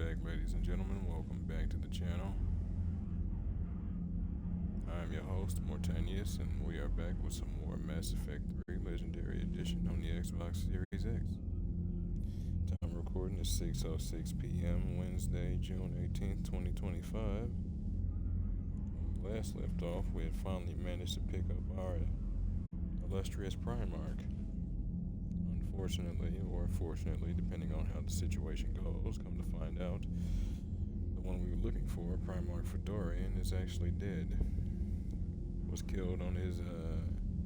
back, ladies and gentlemen. Welcome back to the channel. I'm your host, Mortanius, and we are back with some more Mass Effect 3 Legendary Edition on the Xbox Series X. Time recording is 6:06 p.m. Wednesday, June 18th, 2025. When we last left off, we had finally managed to pick up our illustrious Primarch. Unfortunately, or fortunately, depending on how the situation goes, come to find out, the one we were looking for, Primarch Fedorian, is actually dead. Was killed on his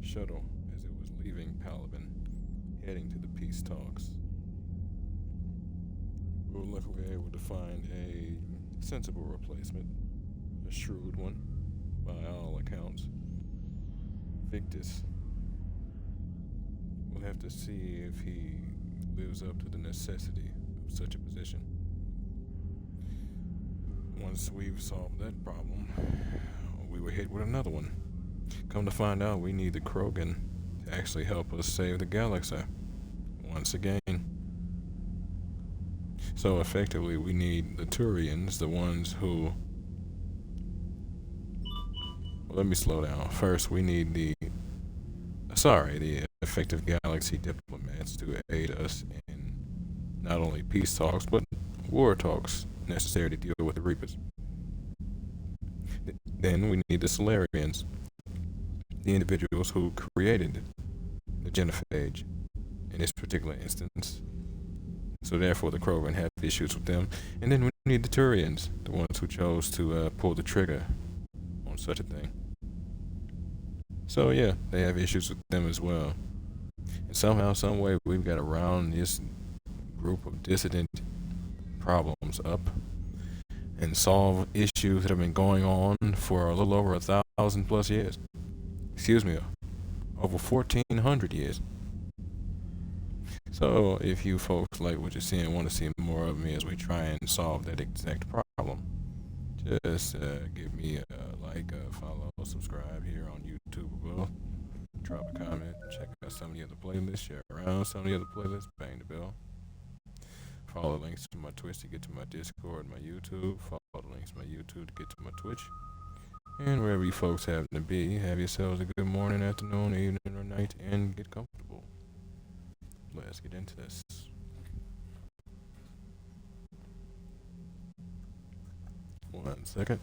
shuttle as it was leaving Palaven, heading to the peace talks. We were luckily able to find a sensible replacement, a shrewd one, by all accounts. Victus. We'll have to see if he lives up to the necessity of such a position. Once we've solved that problem, we were hit with another one. Come to find out, we need the Krogan to actually help us save the galaxy. Once again. So effectively, we need the Turians, the ones who... Well, let me slow down. First, we need the effective galaxy diplomats to aid us in not only peace talks, but war talks necessary to deal with the Reapers. Then we need the Solarians, the individuals who created the Genophage in this particular instance. So therefore the Krogan have issues with them. And then we need the Turians, the ones who chose to pull the trigger on such a thing. So yeah, they have issues with them as well. And somehow, some way, we've got to round this group of dissident problems up and solve issues that have been going on for a little over 1,000 plus years. Excuse me, over 1,400 years. So if you folks like what you're seeing, want to see more of me as we try and solve that exact problem, just give me a like, follow, subscribe here on YouTube above. Drop a comment, check out some of the other playlists, share around some of the other playlists, bang the bell. Follow the links to my Twitch to get to my Discord, my YouTube. Follow the links to my YouTube to get to my Twitch. And wherever you folks happen to be, have yourselves a good morning, afternoon, evening, or night, and get comfortable. Let's get into this. One second.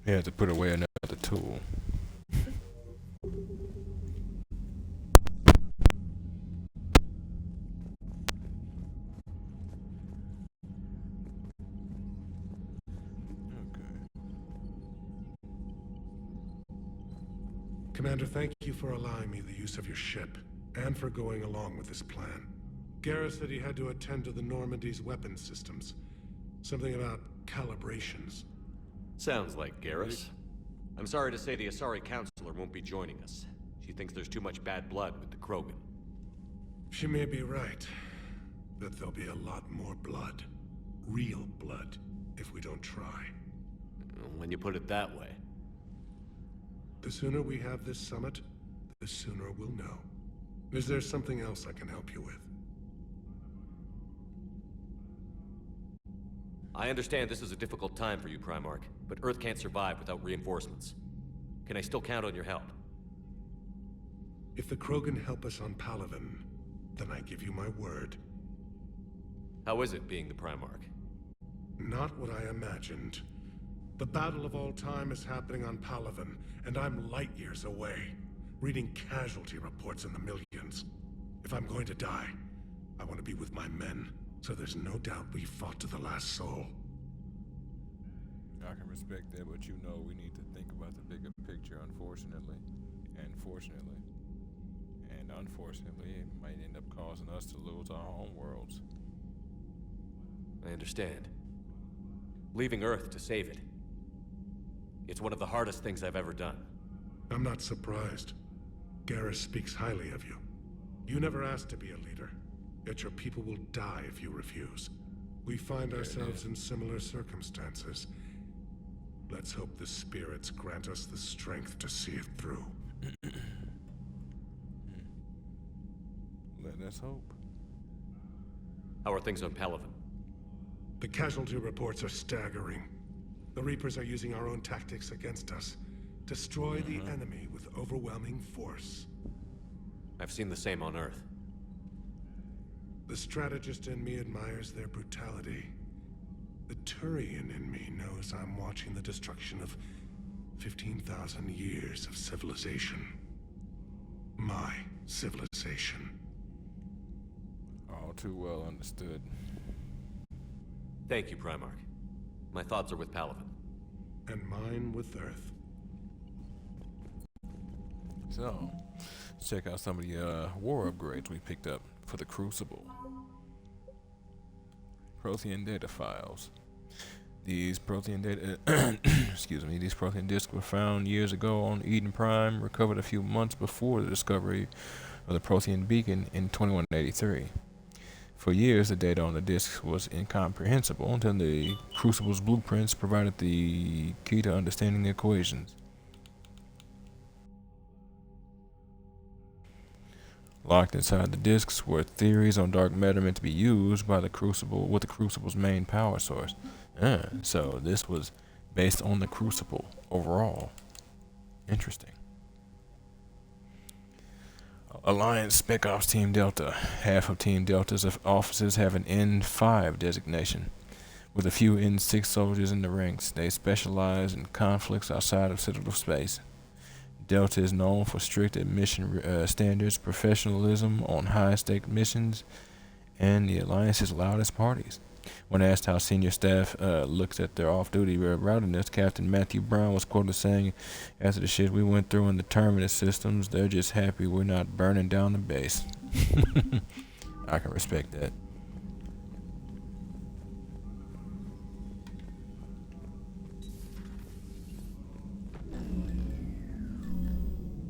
You have to put away another tool. Commander, thank you for allowing me the use of your ship, and for going along with this plan. Garrus said he had to attend to the Normandy's weapon systems. Something about calibrations. Sounds like Garrus. I'm sorry to say the Asari Counselor won't be joining us. She thinks there's too much bad blood with the Krogan. She may be right, but there'll be a lot more blood. Real blood, if we don't try. When you put it that way. The sooner we have this summit, the sooner we'll know. Is there something else I can help you with? I understand this is a difficult time for you, Primarch, but Earth can't survive without reinforcements. Can I still count on your help? If the Krogan help us on Palaven, then I give you my word. How is it being the Primarch? Not what I imagined. The battle of all time is happening on Palaven, and I'm light years away, reading casualty reports in the millions. If I'm going to die, I want to be with my men, so there's no doubt we fought to the last soul. I can respect that, but you know we need to think about the bigger picture, unfortunately. And fortunately. And unfortunately, it might end up causing us to lose our home worlds. I understand. Leaving Earth to save it. It's one of the hardest things I've ever done. I'm not surprised. Garrus speaks highly of you. You never asked to be a leader, yet your people will die if you refuse. We find ourselves in similar circumstances. Let's hope the spirits grant us the strength to see it through. Let us hope. How are things on Palaven? The casualty reports are staggering. The Reapers are using our own tactics against us. Destroy the enemy with overwhelming force. I've seen the same on Earth. The strategist in me admires their brutality. The Turian in me knows I'm watching the destruction of 15,000 years of civilization. My civilization. All too well understood. Thank you, Primarch. My thoughts are with Palaven. And mine with Earth. So, let's check out some of the war upgrades we picked up for the Crucible. Prothean data files. These Prothean data, excuse me, these Prothean discs were found years ago on Eden Prime, recovered a few months before the discovery of the Prothean beacon in 2183. For years, the data on the discs was incomprehensible until the Crucible's blueprints provided the key to understanding the equations. Locked inside the discs were theories on dark matter meant to be used by the Crucible with the Crucible's main power source. So this was based on the Crucible overall. Interesting. Alliance Spec Ops Team Delta. Half of Team Delta's officers have an N5 designation, with a few N6 soldiers in the ranks. They specialize in conflicts outside of Citadel space. Delta is known for strict admission standards, professionalism on high-stake missions, and the Alliance's loudest parties. When asked how senior staff looks at their off-duty rowdiness, Captain Matthew Brown was quoted saying, "After the shit we went through in the terminus systems, they're just happy we're not burning down the base." I can respect that.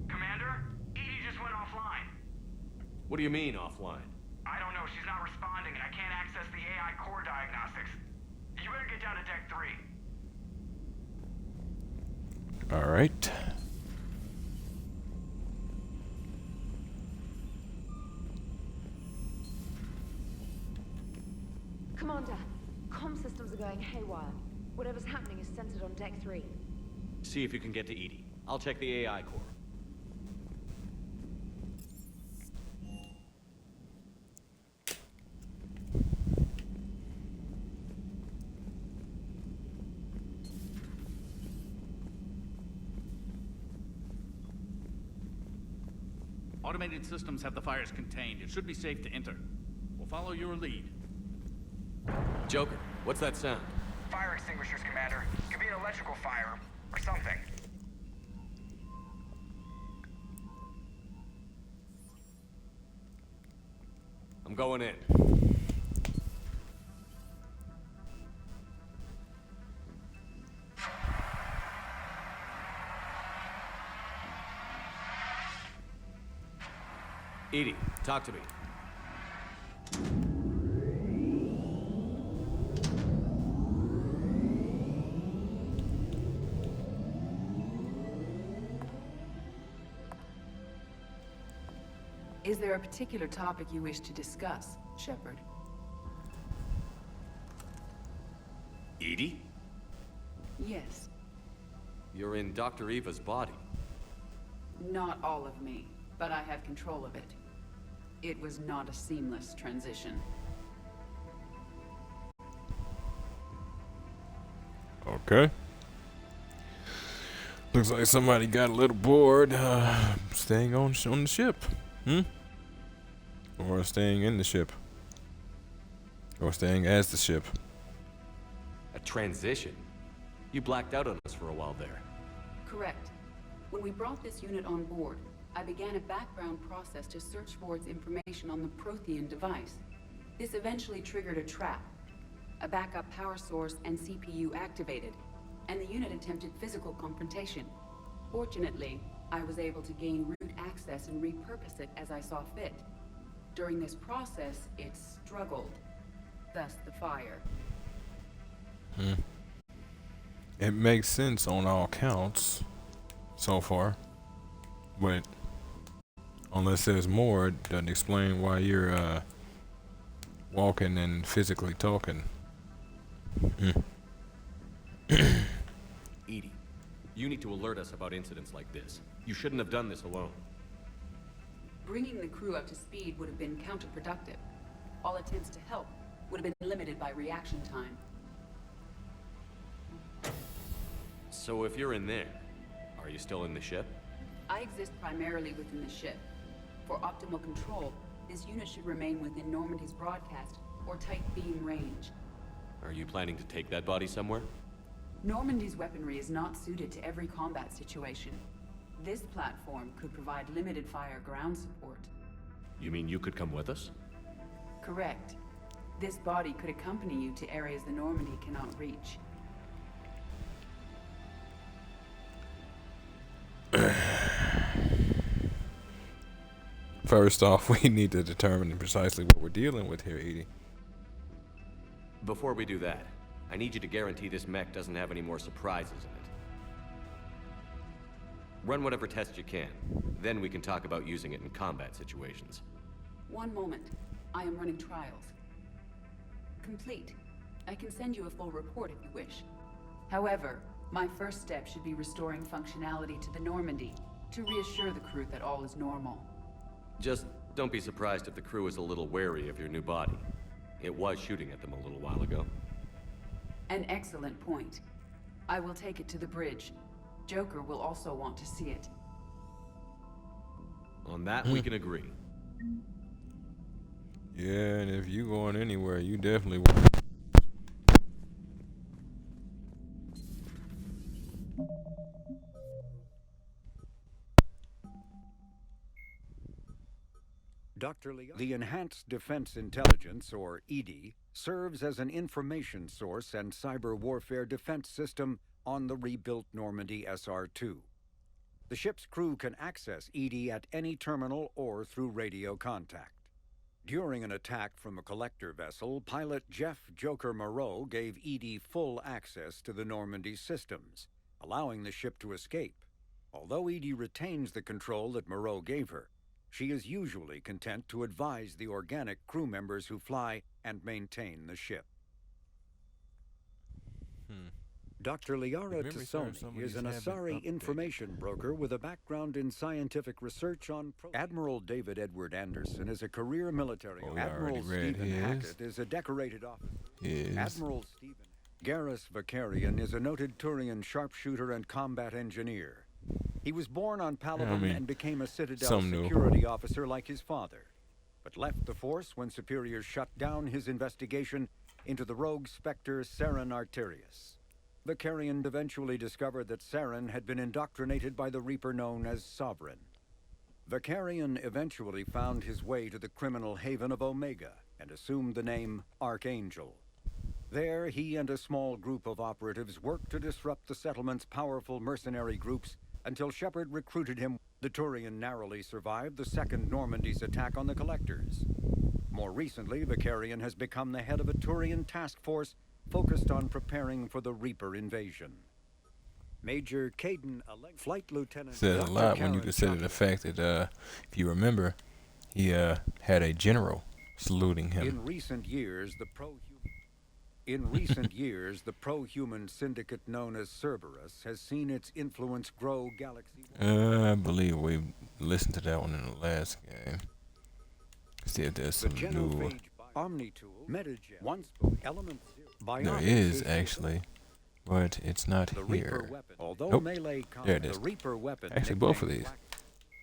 Commander, Edie just went offline. What do you mean, offline? I don't know, she's not responding and I can't access the AI core diagnostics. You better get down to Deck 3. All right. Commander, comm systems are going haywire. Whatever's happening is centered on Deck 3. See if you can get to Edie. I'll check the AI core. Automated systems have the fires contained. It should be safe to enter. We'll follow your lead. Joker, what's that sound? Fire extinguishers, Commander. Could be an electrical fire, or something. I'm going in. Edie, talk to me. Is there a particular topic you wish to discuss, Shepard? Edie? Yes. You're in Dr. Eva's body. Not all of me, but I have control of it. It was not a seamless transition. Okay. Looks like somebody got a little bored staying on the ship. Or staying in the ship. Or staying as the ship. A transition? You blacked out on us for a while there. Correct. When we brought this unit on board, I began a background process to search for its information on the Prothean device. This eventually triggered a trap. A backup power source and CPU activated, and the unit attempted physical confrontation. Fortunately, I was able to gain root access and repurpose it as I saw fit. During this process, it struggled. Thus the fire. It makes sense on all counts so far, but unless there's more, it doesn't explain why you're walking and physically talking. EDI, you need to alert us about incidents like this. You shouldn't have done this alone. Bringing the crew up to speed would have been counterproductive. All attempts to help would have been limited by reaction time. So if you're in there, are you still in the ship? I exist primarily within the ship. For optimal control, this unit should remain within Normandy's broadcast or tight beam range. Are you planning to take that body somewhere? Normandy's weaponry is not suited to every combat situation. This platform could provide limited fire ground support. You mean you could come with us? Correct. This body could accompany you to areas the Normandy cannot reach. First off, we need to determine precisely what we're dealing with here, Edie. Before we do that, I need you to guarantee this mech doesn't have any more surprises in it. Run whatever tests you can. Then we can talk about using it in combat situations. One moment. I am running trials. Complete. I can send you a full report if you wish. However, my first step should be restoring functionality to the Normandy to reassure the crew that all is normal. Just don't be surprised if the crew is a little wary of your new body. It was shooting at them a little while ago. An excellent point. I will take it to the bridge. Joker will also want to see it. On that, we can agree. Yeah, and if you going anywhere, you definitely want. Dr. Lee, the Enhanced Defense Intelligence, or EDI, serves as an information source and cyber warfare defense system on the rebuilt Normandy SR-2. The ship's crew can access EDI at any terminal or through radio contact. During an attack from a collector vessel, pilot Jeff Joker Moreau gave EDI full access to the Normandy systems, allowing the ship to escape. Although EDI retains the control that Moreau gave her, she is usually content to advise the organic crew members who fly and maintain the ship. Dr. Liara Tassoni is an Asari information broker with a background in scientific research on... Admiral David Edward Anderson is a career military... Admiral Stephen Hackett is a decorated officer. Admiral Stephen... Garrus Vakarian is a noted Turian sharpshooter and combat engineer. He was born on Palaven and became a Citadel security officer like his father, but left the Force when superiors shut down his investigation into the rogue Spectre Saren Arterius. Vakarian eventually discovered that Saren had been indoctrinated by the Reaper known as Sovereign. Vakarian eventually found his way to the criminal haven of Omega and assumed the name Archangel. There, he and a small group of operatives worked to disrupt the settlement's powerful mercenary groups until Shepard recruited him. The Turian narrowly survived the Second Normandy's attack on the Collectors. More recently, Vakarian has become the head of a Turian task force focused on preparing for the Reaper invasion. Major Caden, Flight Lieutenant... Says a lot when you consider the fact that, if you remember, he had a general saluting him. In recent years, the pro-human syndicate known as Cerberus has seen its influence grow galaxy. I believe we listened to that one in the last game. See if there's some new... Omnitool, Metagen, once Element Zero. There is, actually, but it's not here. Nope. There it is. The Reaper weapon, actually, both of these.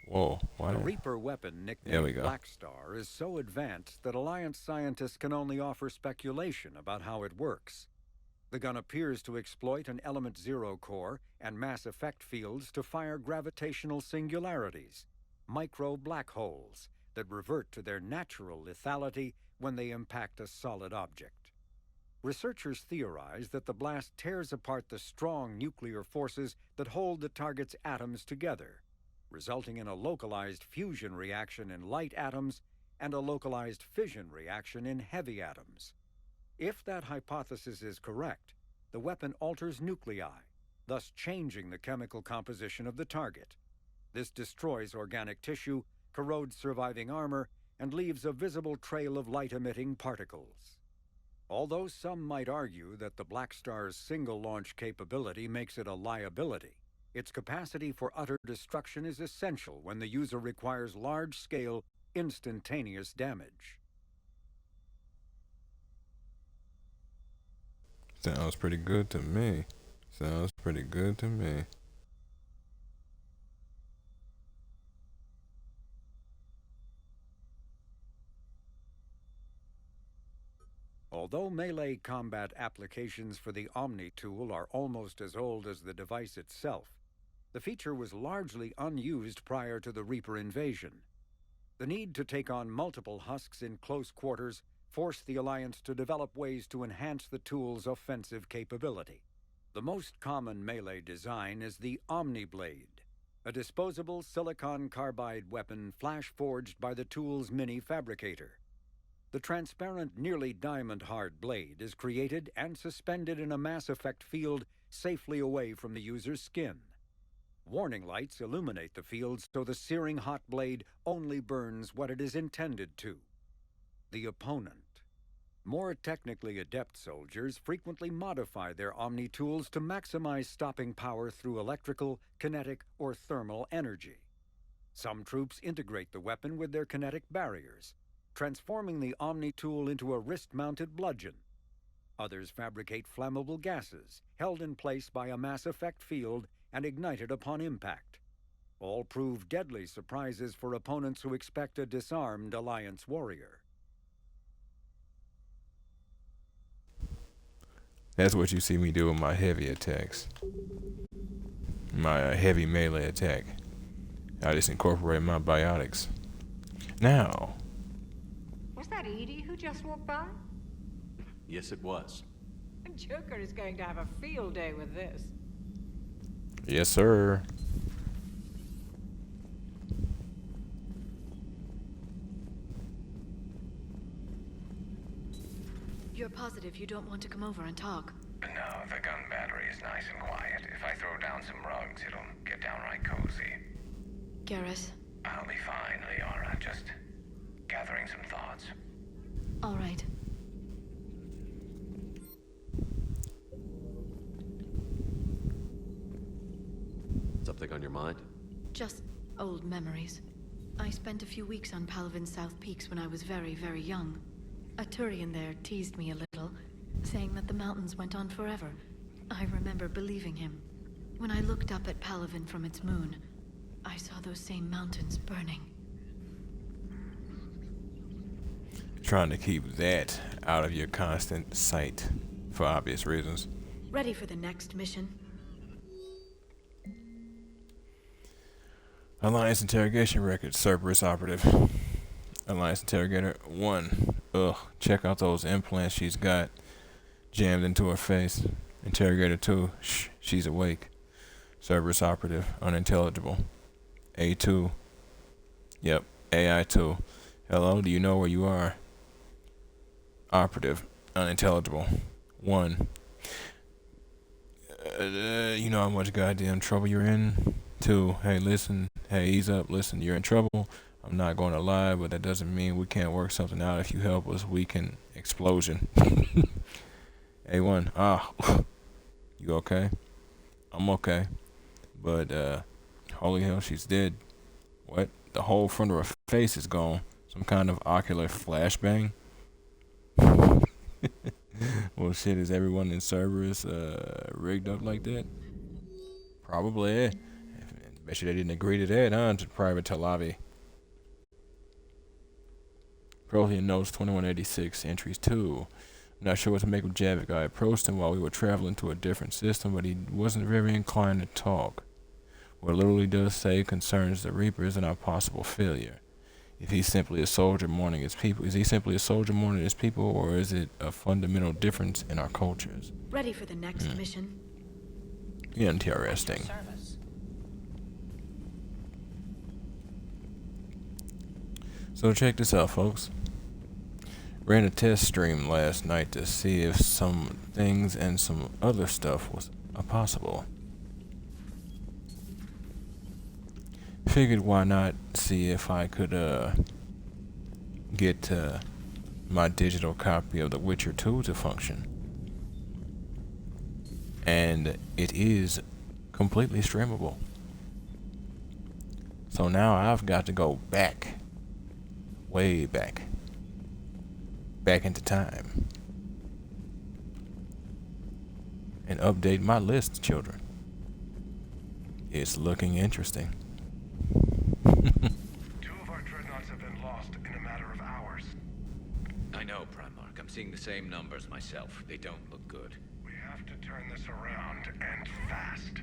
Whoa, why? The Reaper weapon, nicknamed Black Star, is so advanced that Alliance scientists can only offer speculation about how it works. The gun appears to exploit an Element Zero core and mass effect fields to fire gravitational singularities, micro-black holes, that revert to their natural lethality when they impact a solid object. Researchers theorize that the blast tears apart the strong nuclear forces that hold the target's atoms together, resulting in a localized fusion reaction in light atoms and a localized fission reaction in heavy atoms. If that hypothesis is correct, the weapon alters nuclei thus changing the chemical composition of the target. This destroys organic tissue, corrodes surviving armor, and leaves a visible trail of light-emitting particles. Although some might argue that the Black Star's single-launch capability makes it a liability, its capacity for utter destruction is essential when the user requires large-scale, instantaneous damage. Sounds pretty good to me. Sounds pretty good to me. Although melee combat applications for the Omni tool are almost as old as the device itself, the feature was largely unused prior to the Reaper invasion. The need to take on multiple husks in close quarters forced the Alliance to develop ways to enhance the tool's offensive capability. The most common melee design is the Omni Blade, a disposable silicon carbide weapon flash-forged by the tool's mini-fabricator. The transparent, nearly diamond-hard blade is created and suspended in a mass effect field safely away from the user's skin. Warning lights illuminate the field so the searing hot blade only burns what it is intended to: the opponent. More technically adept soldiers frequently modify their Omni tools to maximize stopping power through electrical, kinetic, or thermal energy. Some troops integrate the weapon with their kinetic barriers, transforming the Omni tool into a wrist-mounted bludgeon. Others fabricate flammable gases, held in place by a mass effect field and ignited upon impact. All prove deadly surprises for opponents who expect a disarmed Alliance warrior. That's what you see me do with my heavy attacks. My heavy melee attack. I just incorporate my biotics. Now. Was that Edie who just walked by? Yes, it was. Joker is going to have a field day with this. Yes, sir. You're positive you don't want to come over and talk? No, the gun battery is nice and quiet. If I throw down some rugs, it'll get downright cozy. Garrus? I'll be fine, Liara. Just gathering some thoughts. All right. Something on your mind? Just old memories. I spent a few weeks on Palaven's South Peaks when I was very, very young. A Turian there teased me a little, saying that the mountains went on forever. I remember believing him. When I looked up at Palaven from its moon, I saw those same mountains burning. Trying to keep that out of your constant sight for obvious reasons. Ready for the next mission? Alliance interrogation record, Cerberus operative. Alliance interrogator 1. Ugh, check out those implants she's got jammed into her face. Interrogator 2. Shh, she's awake. Cerberus operative, unintelligible. A2. Yep, AI2. Hello, do you know where you are? Operative, unintelligible. 1. You know how much goddamn trouble you're in? 2. Hey, listen. Hey, ease up. Listen, you're in trouble. I'm not going to lie, but that doesn't mean we can't work something out. If you help us, we can. Explosion. A1. Ah. You okay? I'm okay. But, holy hell, she's dead. What? The whole front of her face is gone. Some kind of ocular flashbang? Well, shit, is everyone in Cerberus rigged up like that? Probably. Bet you they didn't agree to that, huh? To Private Talavi. Prothean Notes 2186, entries 2. I'm not sure what to make of Javik. I approached him while we were traveling to a different system, but he wasn't very inclined to talk. What little he does say concerns the Reapers and our possible failure. If he's simply a soldier mourning his people, is he simply a soldier mourning his people, or is it a fundamental difference in our cultures? Ready for the next mission? Interesting. So check this out, folks. Ran a test stream last night to see if some things and some other stuff was possible. figured why not see if I could get my digital copy of The Witcher 2 to function. And it is completely streamable. So now I've got to go back, way back into time, and update my list, children. It's looking interesting. Two of our dreadnoughts have been lost in a matter of hours. I know, Primarch. I'm seeing the same numbers myself. They don't look good. We have to turn this around, and fast.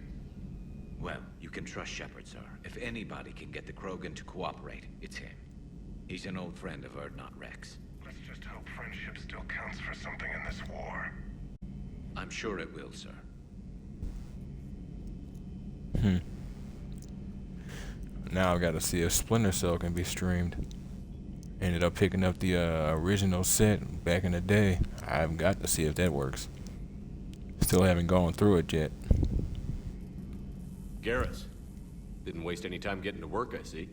Well, you can trust Shepard, sir. If anybody can get the Krogan to cooperate, it's him. He's an old friend of Urdnot Rex. Let's just hope friendship still counts for something in this war. I'm sure it will, sir. Now I've got to see if Splinter Cell can be streamed. Ended up picking up the original set back in the day. I've got to see if that works. Still haven't gone through it yet. Garrus, didn't waste any time getting to work, I see.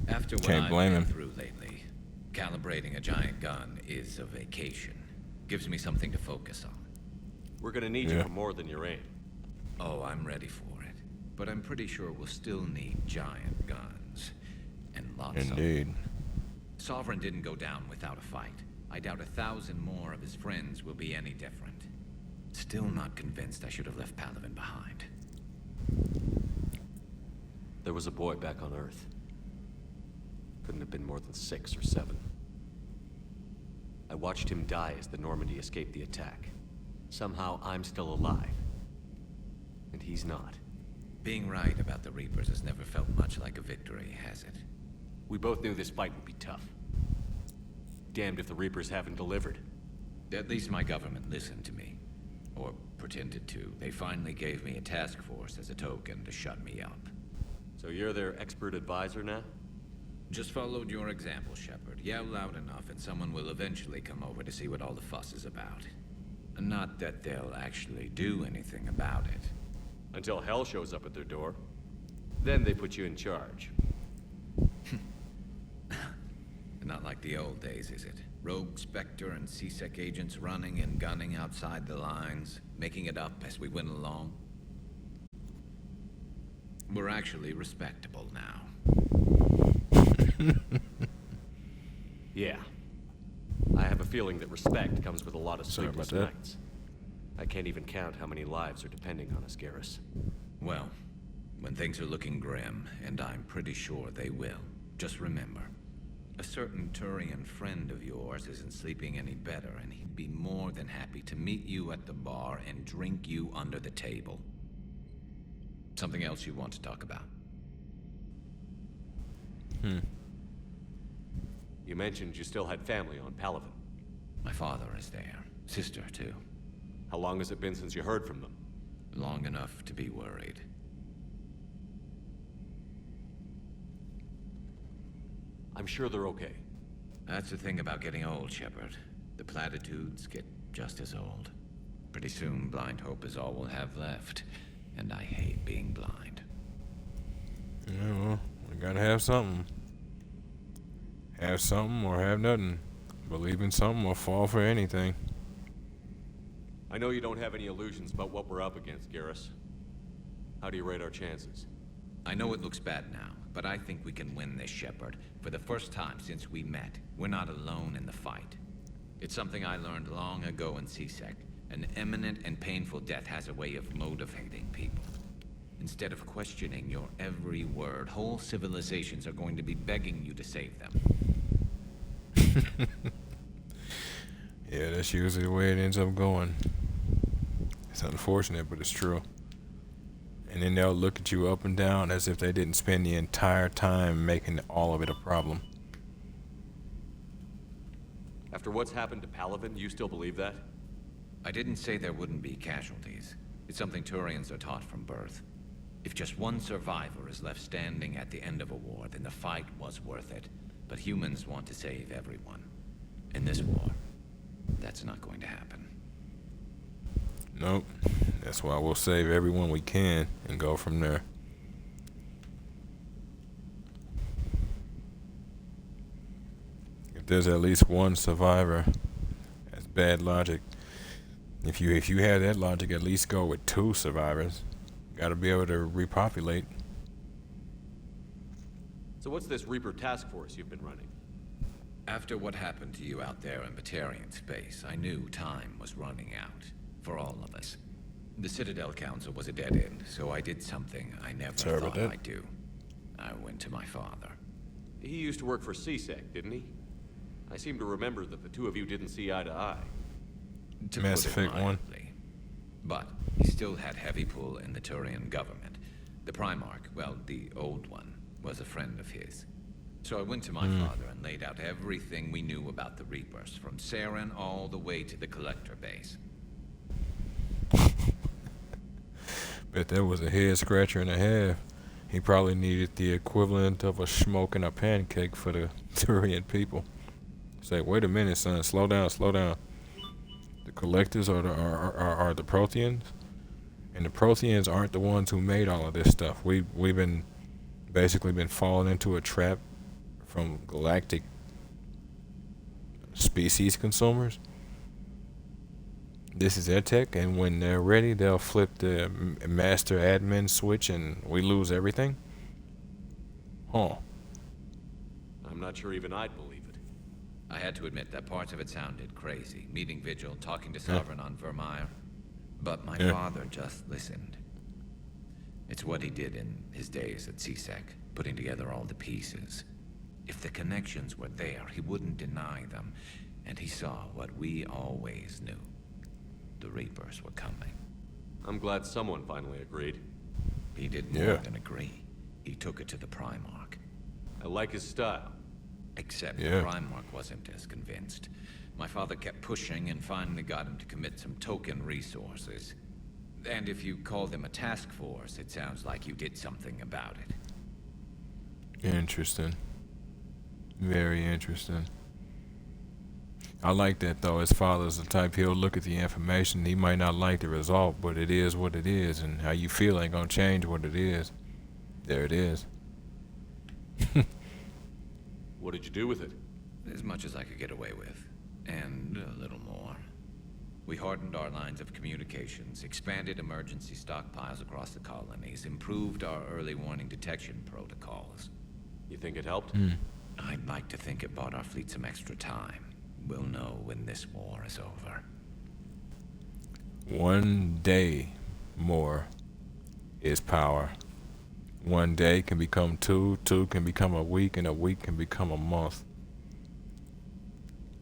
After what Can't blame I've him. been through lately, calibrating a giant gun is a vacation. Gives me something to focus on. We're gonna need you for more than your aim. Oh, I'm ready for it. But I'm pretty sure we'll still need giant guns. And lots of them. Indeed. Sovereign didn't go down without a fight. I doubt 1,000 more of his friends will be any different. Still not convinced I should have left Palaven behind. There was a boy back on Earth. Couldn't have been more than 6 or 7. I watched him die as the Normandy escaped the attack. Somehow I'm still alive. And he's not. Being right about the Reapers has never felt much like a victory, has it? We both knew this fight would be tough. Damned if the Reapers haven't delivered. At least my government listened to me. Or pretended to. They finally gave me a task force as a token to shut me up. So you're their expert advisor now? Just followed your example, Shepard. Yell loud enough and someone will eventually come over to see what all the fuss is about. Not that they'll actually do anything about it. Until hell shows up at their door. Then they put you in charge. Not like the old days, is it? Rogue Spectre and C-Sec agents running and gunning outside the lines, making it up as we went along. We're actually respectable now. Yeah. I have a feeling that respect comes with a lot of Sorry sleepless about that. nights. I can't even count how many lives are depending on us, Garrus. Well, when things are looking grim, and I'm pretty sure they will, just remember, a certain Turian friend of yours isn't sleeping any better, and he'd be more than happy to meet you at the bar and drink you under the table. Something else you want to talk about? You mentioned you still had family on Palaven. My father is there. Sister, too. How long has it been since you heard from them? Long enough to be worried. I'm sure they're okay. That's the thing about getting old, Shepard. The platitudes get just as old. Pretty soon, blind hope is all we'll have left. And I hate being blind. Yeah, well, we gotta have something. Have something or have nothing. Believe in something or fall for anything. I know you don't have any illusions about what we're up against, Garrus. How do you rate our chances? I know it looks bad now, but I think we can win this, Shepard. For the first time since we met, we're not alone in the fight. It's something I learned long ago in C-Sec. An imminent and painful death has a way of motivating people. Instead of questioning your every word, whole civilizations are going to be begging you to save them. Yeah, that's usually the way it ends up going. It's unfortunate, but it's true. And then they'll look at you up and down as if they didn't spend the entire time making all of it a problem. After what's happened to Palaven, you still believe that? I didn't say there wouldn't be casualties. It's something Turians are taught from birth. If just one survivor is left standing at the end of a war, then the fight was worth it. But humans want to save everyone. In this war, that's not going to happen. Nope. That's why we'll save everyone we can and go from there. If there's at least one survivor, that's bad logic. If you have that logic, at least go with 2 survivors. Got to be able to repopulate. So what's this Reaper task force you've been running? After what happened to you out there in Batarian space, I knew time was running out. For all of us. The Citadel Council was a dead end, so I did something I never thought I'd do. I went to my father. He used to work for CSEC, didn't he? I seem to remember that the 2 of you didn't see eye to eye. To Mass put it Effect 1. mildly. But he still had heavy pull in the Turian government. The Primarch, well, the old one, was a friend of his. So I went to my father and laid out everything we knew about the Reapers, from Saren all the way to the Collector base. Bet that was a head scratcher and a half. He probably needed the equivalent of a smoke and a pancake for the Turian people. Say, wait a minute, son, slow down, slow down. The Collectors are the Protheans, and the Protheans aren't the ones who made all of this stuff. We've been basically been falling into a trap from galactic species consumers. This is their tech, and when they're ready, they'll flip the master admin switch, and we lose everything. Huh. I'm not sure even I'd believe it. I had to admit that parts of it sounded crazy. Meeting Vigil, talking to Sovereign on Vermeer. But my father just listened. It's what he did in his days at CSEC, putting together all the pieces. If the connections were there, he wouldn't deny them. And he saw what we always knew. The Reapers were coming. I'm glad someone finally agreed. He did more than agree. He took it to the Primarch. I like his style. Except the Primarch wasn't as convinced. My father kept pushing and finally got him to commit some token resources. And if you call them a task force, it sounds like you did something about it. Interesting. Very interesting. I like that, though. His father's the type, he'll look at the information. He might not like the result, but it is what it is, and how you feel ain't gonna change what it is. There it is. What did you do with it? As much as I could get away with. And a little more. We hardened our lines of communications, expanded emergency stockpiles across the colonies, improved our early warning detection protocols. You think it helped? I'd like to think it bought our fleet some extra time. We'll know when this war is over. One day more is power. One day can become 2, 2 can become a week, and a week can become a month.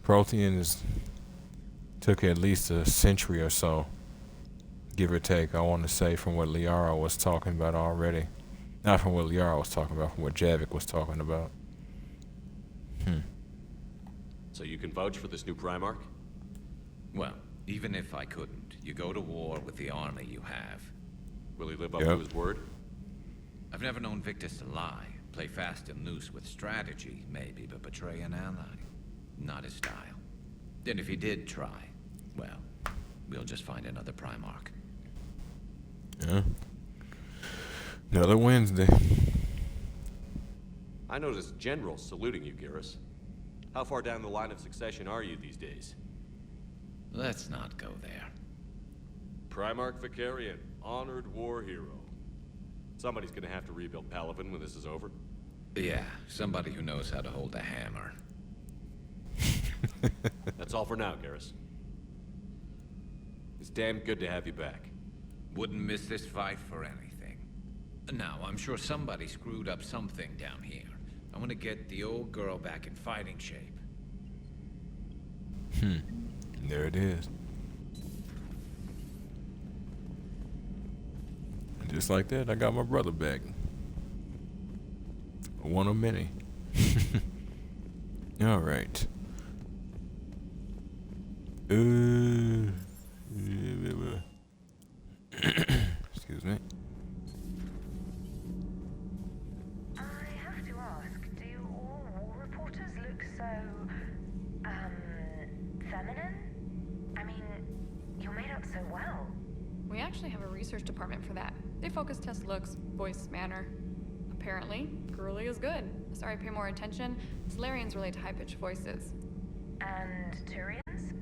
Protheans took at least a century or so, give or take, I want to say, from what Liara was talking about already. Not from what Liara was talking about, from what Javik was talking about. So you can vouch for this new Primarch? Well, even if I couldn't, you go to war with the army you have. Will he live up to his word? I've never known Victus to lie. Play fast and loose with strategy, maybe, but betray an ally. Not his style. And if he did try, well, we'll just find another Primarch. Yeah. Another Wednesday. I noticed generals saluting you, Garrus. How far down the line of succession are you these days? Let's not go there. Primarch Vakarian, honored war hero. Somebody's gonna have to rebuild Palaven when this is over. Yeah, somebody who knows how to hold a hammer. That's all for now, Garrus. It's damn good to have you back. Wouldn't miss this fight for anything. Now, I'm sure somebody screwed up something down here. I want to get the old girl back in fighting shape. There it is. And just like that, I got my brother back. One of many. All right. Excuse me. I have to ask, do all war reporters look so, feminine? I mean, you're made up so well. We actually have a research department for that. They focus test looks, voice, manner. Apparently, Girly is good. Sorry, pay more attention. Solarians relate to high-pitched voices. And Turians?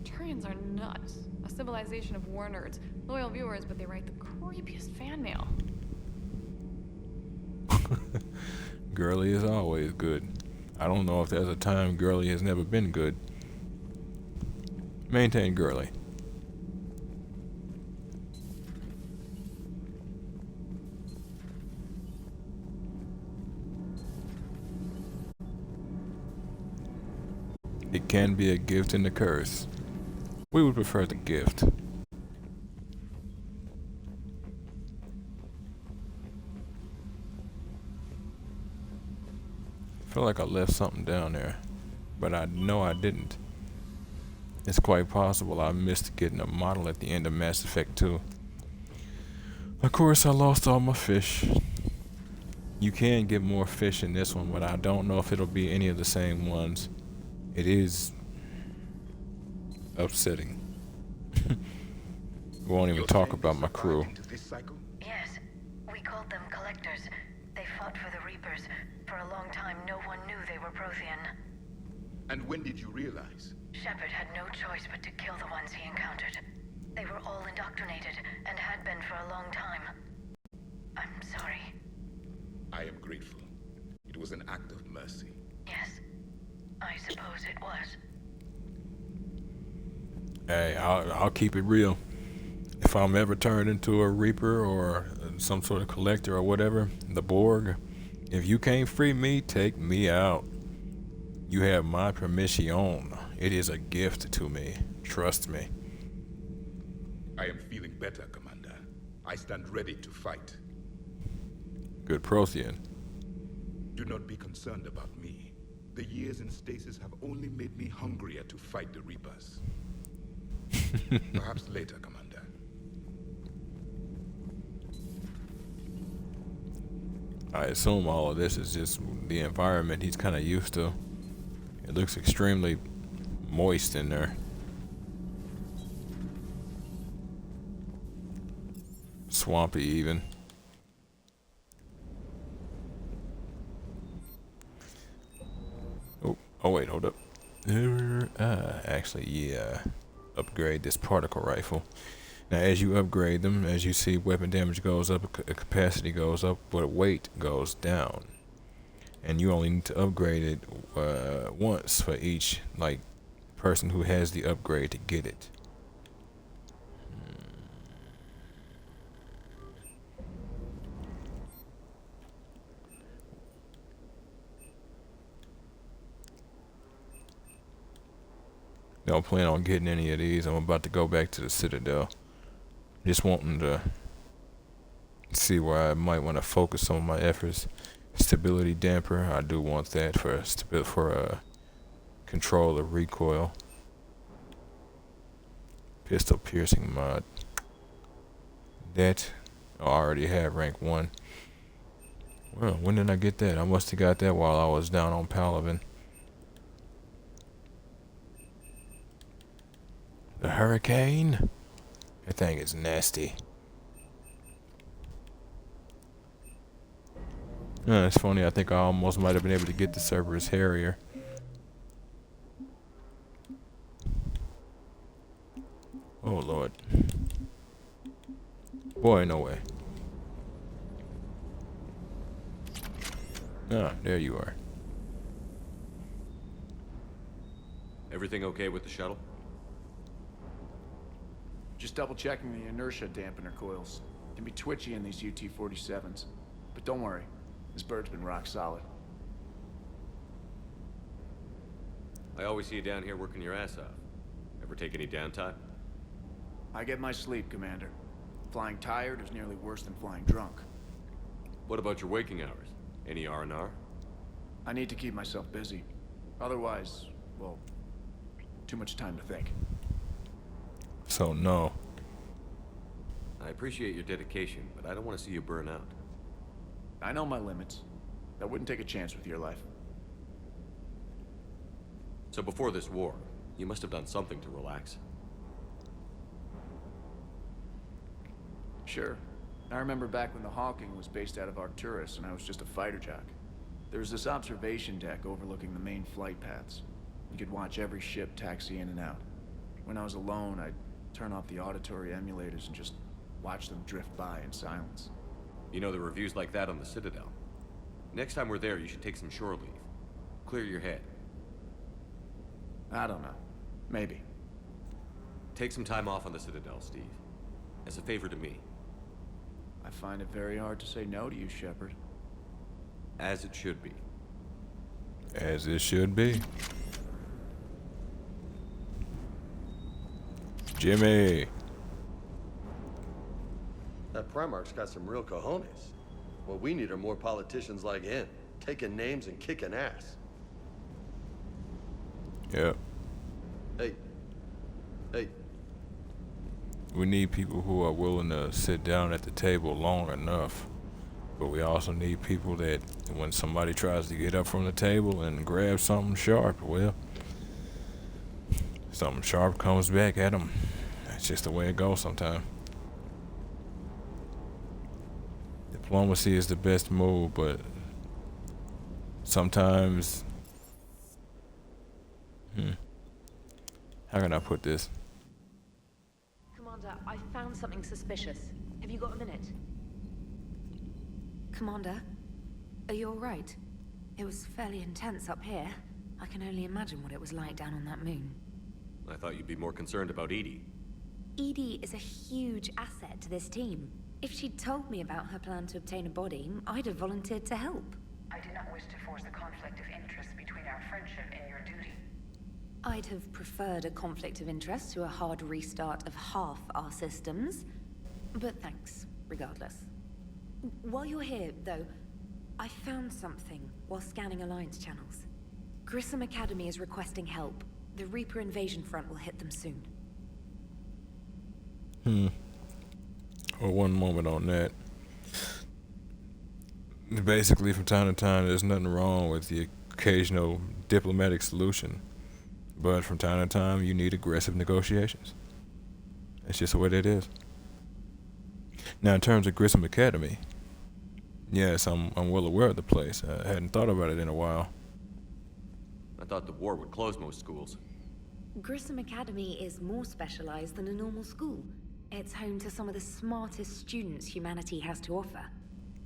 Turians are nuts. A civilization of war nerds. Loyal viewers, but they write the creepiest fan mail. Girly is always good. I don't know if there's a time Girly has never been good. Maintain Girly. It can be a gift and a curse. We would prefer the gift. I feel like I left something down there, but I know I didn't. It's quite possible I missed getting a model at the end of Mass Effect 2. Of course, I lost all my fish. You can get more fish in this one, but I don't know if it'll be any of the same ones. It is upsetting. We won't even talk about my crew. Yes. We called them Collectors. They fought for the Reapers. For a long time, no one knew they were Prothean. And when did you realize? Shepard had no choice but to kill the ones he encountered. They were all indoctrinated, and had been for a long time. I'm sorry. I am grateful. It was an act of mercy. Yes. I suppose it was. Hey, I'll keep it real. If I'm ever turned into a Reaper or some sort of collector or whatever, the Borg, if you can't free me, take me out. You have my permission. It is a gift to me. Trust me. I am feeling better, Commander. I stand ready to fight. Good Prothean. Do not be concerned about me. The years in stasis have only made me hungrier to fight the Reapers. Perhaps later, Commander. I assume all of this is just the environment he's kind of used to. It looks extremely moist in there. Swampy even. Oh wait, hold up. Actually, yeah. Upgrade this particle rifle. Now, as you upgrade them, as you see, weapon damage goes up, capacity goes up, but weight goes down. And you only need to upgrade it once for each, like, person who has the upgrade to get it. Don't plan on getting any of these. I'm about to go back to the Citadel. Just wanting to see where I might want to focus some of my efforts. Stability damper, I do want that for control of recoil. Pistol piercing mod. That I already have rank 1. Well, when did I get that? I must have got that while I was down on Palaven. The Hurricane? That thing is nasty. It's funny, I think I almost might have been able to get the Cerberus Harrier. Oh Lord. Boy, no way. Ah, there you are. Everything okay with the shuttle? Just double checking the inertia dampener coils. Can be twitchy in these UT-47s. But don't worry, this bird's been rock solid. I always see you down here working your ass off. Ever take any downtime? I get my sleep, Commander. Flying tired is nearly worse than flying drunk. What about your waking hours? Any R&R? I need to keep myself busy. Otherwise, well, too much time to think. So no. I appreciate your dedication, but I don't want to see you burn out. I know my limits. I wouldn't take a chance with your life. So before this war, you must have done something to relax. Sure. I remember back when the Hawking was based out of Arcturus and I was just a fighter jock. There was this observation deck overlooking the main flight paths. You could watch every ship taxi in and out. When I was alone, I'd turn off the auditory emulators and just watch them drift by in silence. You know, the reviews like that on the Citadel. Next time we're there, you should take some shore leave. Clear your head. I don't know. Maybe. Take some time off on the Citadel, Steve. As a favor to me. I find it very hard to say no to you, Shepard. As it should be. As it should be. Jimmy. That Primarch's got some real cojones. What we need are more politicians like him, taking names and kicking ass. Yep. Hey. We need people who are willing to sit down at the table long enough. But we also need people that when somebody tries to get up from the table and grab something sharp, well, something sharp comes back at them. That's just the way it goes sometimes. Diplomacy is the best move, but sometimes... How can I put this? Commander, I found something suspicious. Have you got a minute? Commander, are you all right? It was fairly intense up here. I can only imagine what it was like down on that moon. I thought you'd be more concerned about Edie. Edie is a huge asset to this team. If she'd told me about her plan to obtain a body, I'd have volunteered to help. I do not wish to force a conflict of interest between our friendship and your duty. I'd have preferred a conflict of interest to a hard restart of half our systems. But thanks, regardless. While you're here, though, I found something while scanning Alliance channels. Grissom Academy is requesting help. The Reaper invasion front will hit them soon. Well, one moment on that. Basically, from time to time, there's nothing wrong with the occasional diplomatic solution. But from time to time, you need aggressive negotiations. That's just the way that is. Now, in terms of Grissom Academy, yes, I'm well aware of the place. I hadn't thought about it in a while. I thought the war would close most schools. Grissom Academy is more specialized than a normal school. It's home to some of the smartest students humanity has to offer.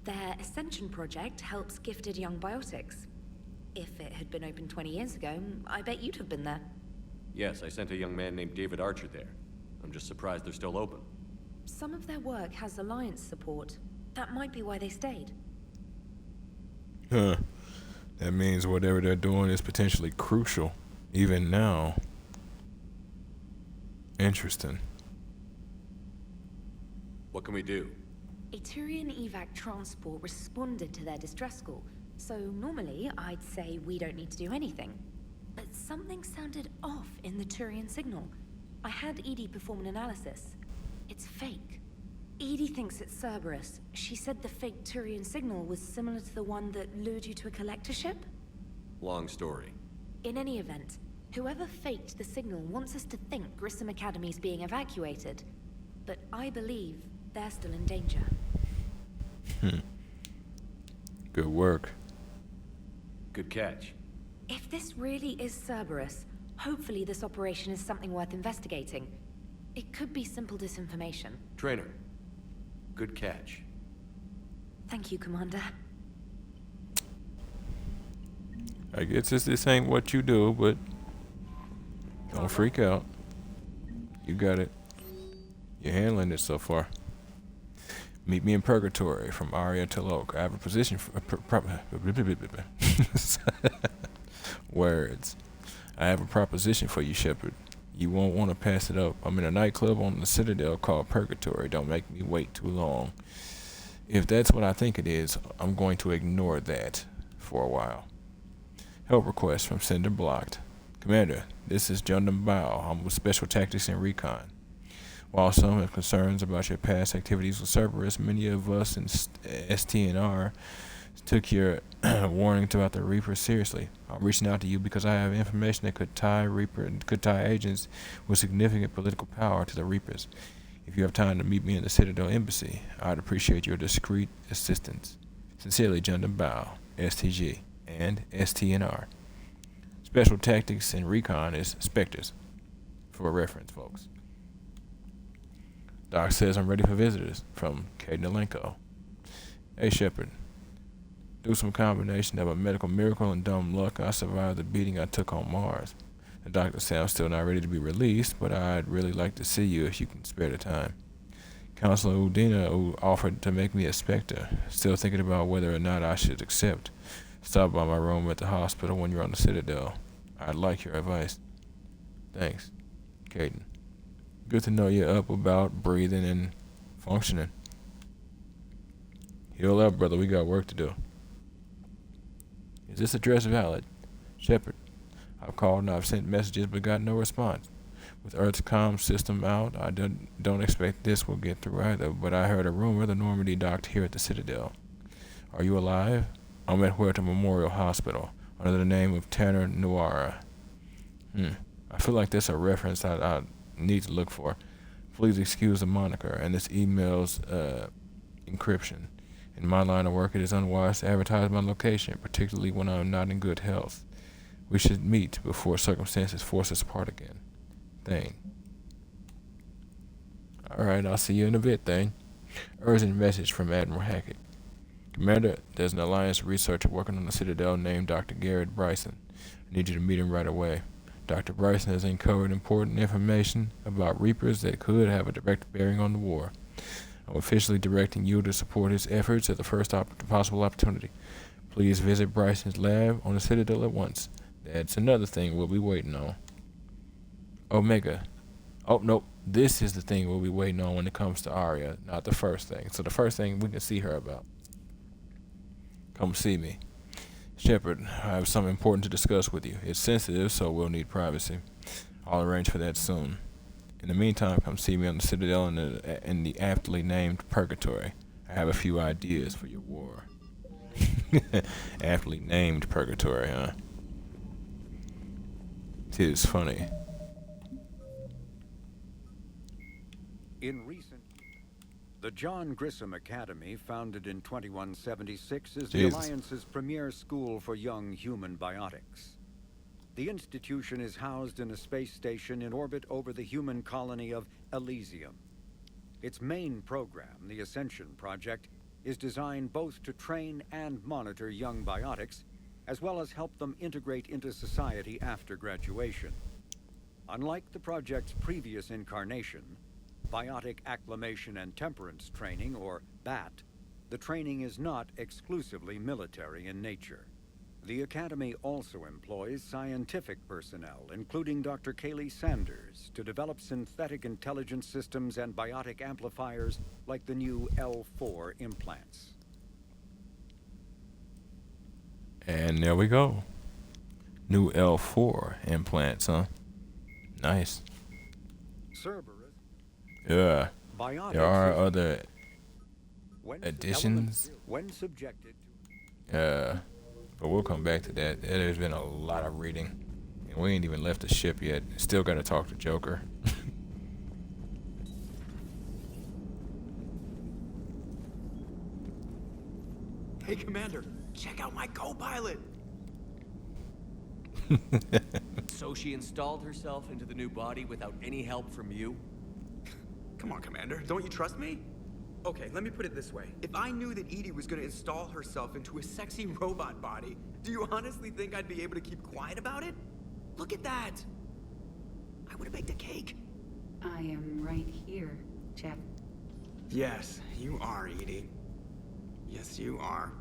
Their Ascension project helps gifted young biotics. If it had been open 20 years ago, I bet you'd have been there. Yes, I sent a young man named David Archer there. I'm just surprised they're still open. Some of their work has Alliance support. That might be why they stayed. Huh. That means whatever they're doing is potentially crucial, even now. Interesting. What can we do? A Turian evac transport responded to their distress call, so normally I'd say we don't need to do anything. But something sounded off in the Turian signal. I had Edie perform an analysis. It's fake. Edie thinks it's Cerberus. She said the fake Turian signal was similar to the one that lured you to a collector ship? Long story. In any event, whoever faked the signal wants us to think Grissom Academy's being evacuated. But I believe they're still in danger. Good work. Good catch. If this really is Cerberus, hopefully this operation is something worth investigating. It could be simple disinformation. Trainer. Good catch. Thank you, Commander. I guess this ain't what you do, but don't freak out. You got it. You're handling it so far. Meet me in Purgatory from Aria to Loke. I have a position for words. I have a proposition for you, Shepard. You won't want to pass it up. I'm in a nightclub on the Citadel called Purgatory. Don't make me wait too long. If that's what I think it is, I'm going to ignore that for a while. Help request from Sender blocked. Commander, this is Jundam Bao. I'm with Special Tactics and Recon. While some have concerns about your past activities with Cerberus, many of us in STNR took your warning about the Reaper seriously. I'm reaching out to you because I have information that could tie agents with significant political power to the Reapers. If you have time to meet me in the Citadel Embassy, I'd appreciate your discreet assistance. Sincerely, Gundam Bao, STG, and STNR. Special Tactics and Recon is Spectres, for reference, folks. Doc says I'm ready for visitors, from Caden Alenko. Hey, Shepard. Through some combination of a medical miracle and dumb luck, I survived the beating I took on Mars. The doctor said I'm still not ready to be released, but I'd really like to see you if you can spare the time. Counselor Udina who offered to make me a Spectre. Still thinking about whether or not I should accept. Stop by my room at the hospital when you're on the Citadel. I'd like your advice. Thanks, Caden. Good to know you're up, about, breathing, and functioning. Heal up, brother. We got work to do. Is this address valid? Shepard. I've called and I've sent messages but got no response. With Earth's comm system out, I don't expect this will get through either, but I heard a rumor the Normandy docked here at the Citadel. Are you alive? I'm at Huerta Memorial Hospital, under the name of Tanner Nuara. I feel like that's a reference I need to look for. Please excuse the moniker and this email's encryption. In my line of work, it is unwise to advertise my location, particularly when I'm not in good health. We should meet before circumstances force us apart again. Thane. Alright, I'll see you in a bit, Thane. Urgent message from Admiral Hackett. Commander, there's an Alliance researcher working on the Citadel named Dr. Garrett Bryson. I need you to meet him right away. Dr. Bryson has uncovered important information about Reapers that could have a direct bearing on the war. I'm officially directing you to support his efforts at the first possible opportunity. Please visit Bryson's lab on the Citadel at once. That's another thing we'll be waiting on. Omega. Oh, nope. This is the thing we'll be waiting on when it comes to Arya, not the first thing. So the first thing we can see her about. Come see me. Shepard, I have something important to discuss with you. It's sensitive, so we'll need privacy. I'll arrange for that soon. In the meantime, come see me on the Citadel in the aptly named Purgatory. I have a few ideas for your war. Aptly named Purgatory, huh? 'Tis funny. In recent, the John Grissom Academy, founded in 2176, is the Alliance's premier school for young human biotics. The institution is housed in a space station in orbit over the human colony of Elysium. Its main program, the Ascension Project, is designed both to train and monitor young biotics, as well as help them integrate into society after graduation. Unlike the project's previous incarnation, Biotic Acclimation and Temperance Training, or BAT, the training is not exclusively military in nature. The Academy also employs scientific personnel, including Dr. Kaylee Sanders, to develop synthetic intelligence systems and biotic amplifiers like the new L4 implants. And there we go. New L4 implants, huh? Nice. Cerberus. Yeah. There are other additions. When subjected to but we'll come back to that. There's been a lot of reading. And we ain't even left the ship yet. Still gotta talk to Joker. Hey, Commander, check out my co-pilot. So she installed herself into the new body without any help from you? Come on, Commander, don't you trust me? Okay, let me put it this way. If I knew that EDI was gonna install herself into a sexy robot body, do you honestly think I'd be able to keep quiet about it? Look at that! I would've baked a cake. I am right here, Chap. Yes, you are, EDI. Yes, you are.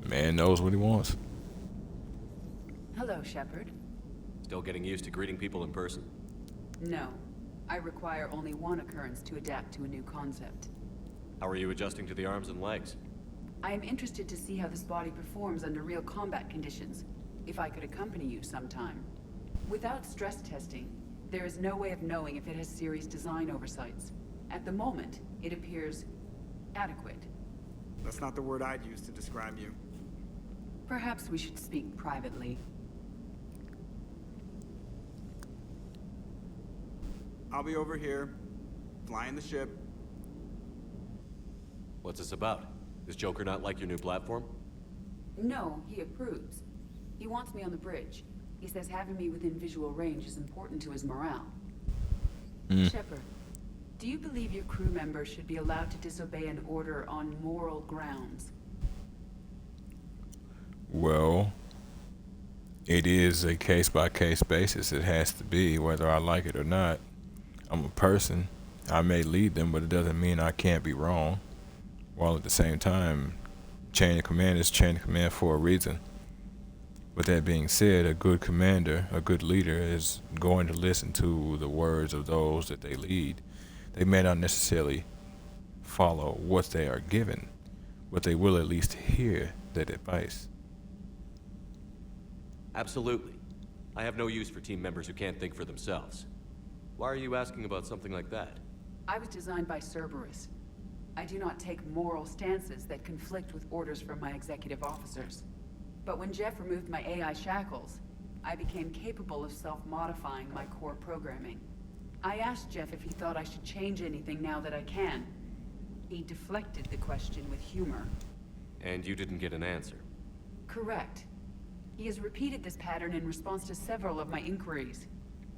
Man knows what he wants. Hello, Shepard. Still getting used to greeting people in person? No. I require only one occurrence to adapt to a new concept. How are you adjusting to the arms and legs? I am interested to see how this body performs under real combat conditions. If I could accompany you sometime. Without stress testing, there is no way of knowing if it has serious design oversights. At the moment, it appears adequate. That's not the word I'd use to describe you. Perhaps we should speak privately. I'll be over here, flying the ship. What's this about? Does Joker not like your new platform? No, he approves. He wants me on the bridge. He says having me within visual range is important to his morale. Shepard, do you believe your crew members should be allowed to disobey an order on moral grounds? Well, it is a case-by-case basis. It has to be, whether I like it or not. I'm a person. I may lead them, but it doesn't mean I can't be wrong. While at the same time, chain of command is chain of command for a reason. With that being said, a good commander, a good leader is going to listen to the words of those that they lead. They may not necessarily follow what they are given, but they will at least hear that advice. Absolutely. I have no use for team members who can't think for themselves. Why are you asking about something like that? I was designed by Cerberus. I do not take moral stances that conflict with orders from my executive officers. But when Jeff removed my AI shackles, I became capable of self-modifying my core programming. I asked Jeff if he thought I should change anything now that I can. He deflected the question with humor. And you didn't get an answer? Correct. He has repeated this pattern in response to several of my inquiries.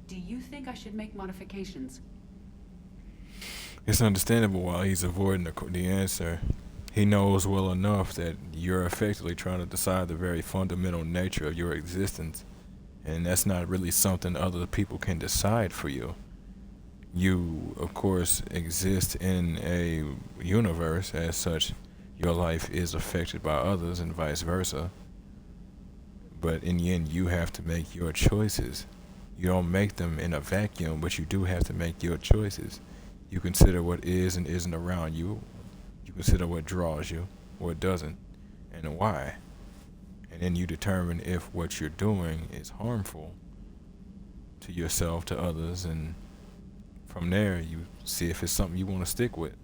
Do you think I should make modifications? It's understandable why he's avoiding the answer. He knows well enough that you're effectively trying to decide the very fundamental nature of your existence, and that's not really something other people can decide for you. You, of course, exist in a universe. As such, your life is affected by others and vice versa. But in the end, you have to make your choices. You don't make them in a vacuum, but you do have to make your choices. You consider what is and isn't around you. You consider what draws you, what doesn't, and why. And then you determine if what you're doing is harmful to yourself, to others, and from there you see if it's something you want to stick with.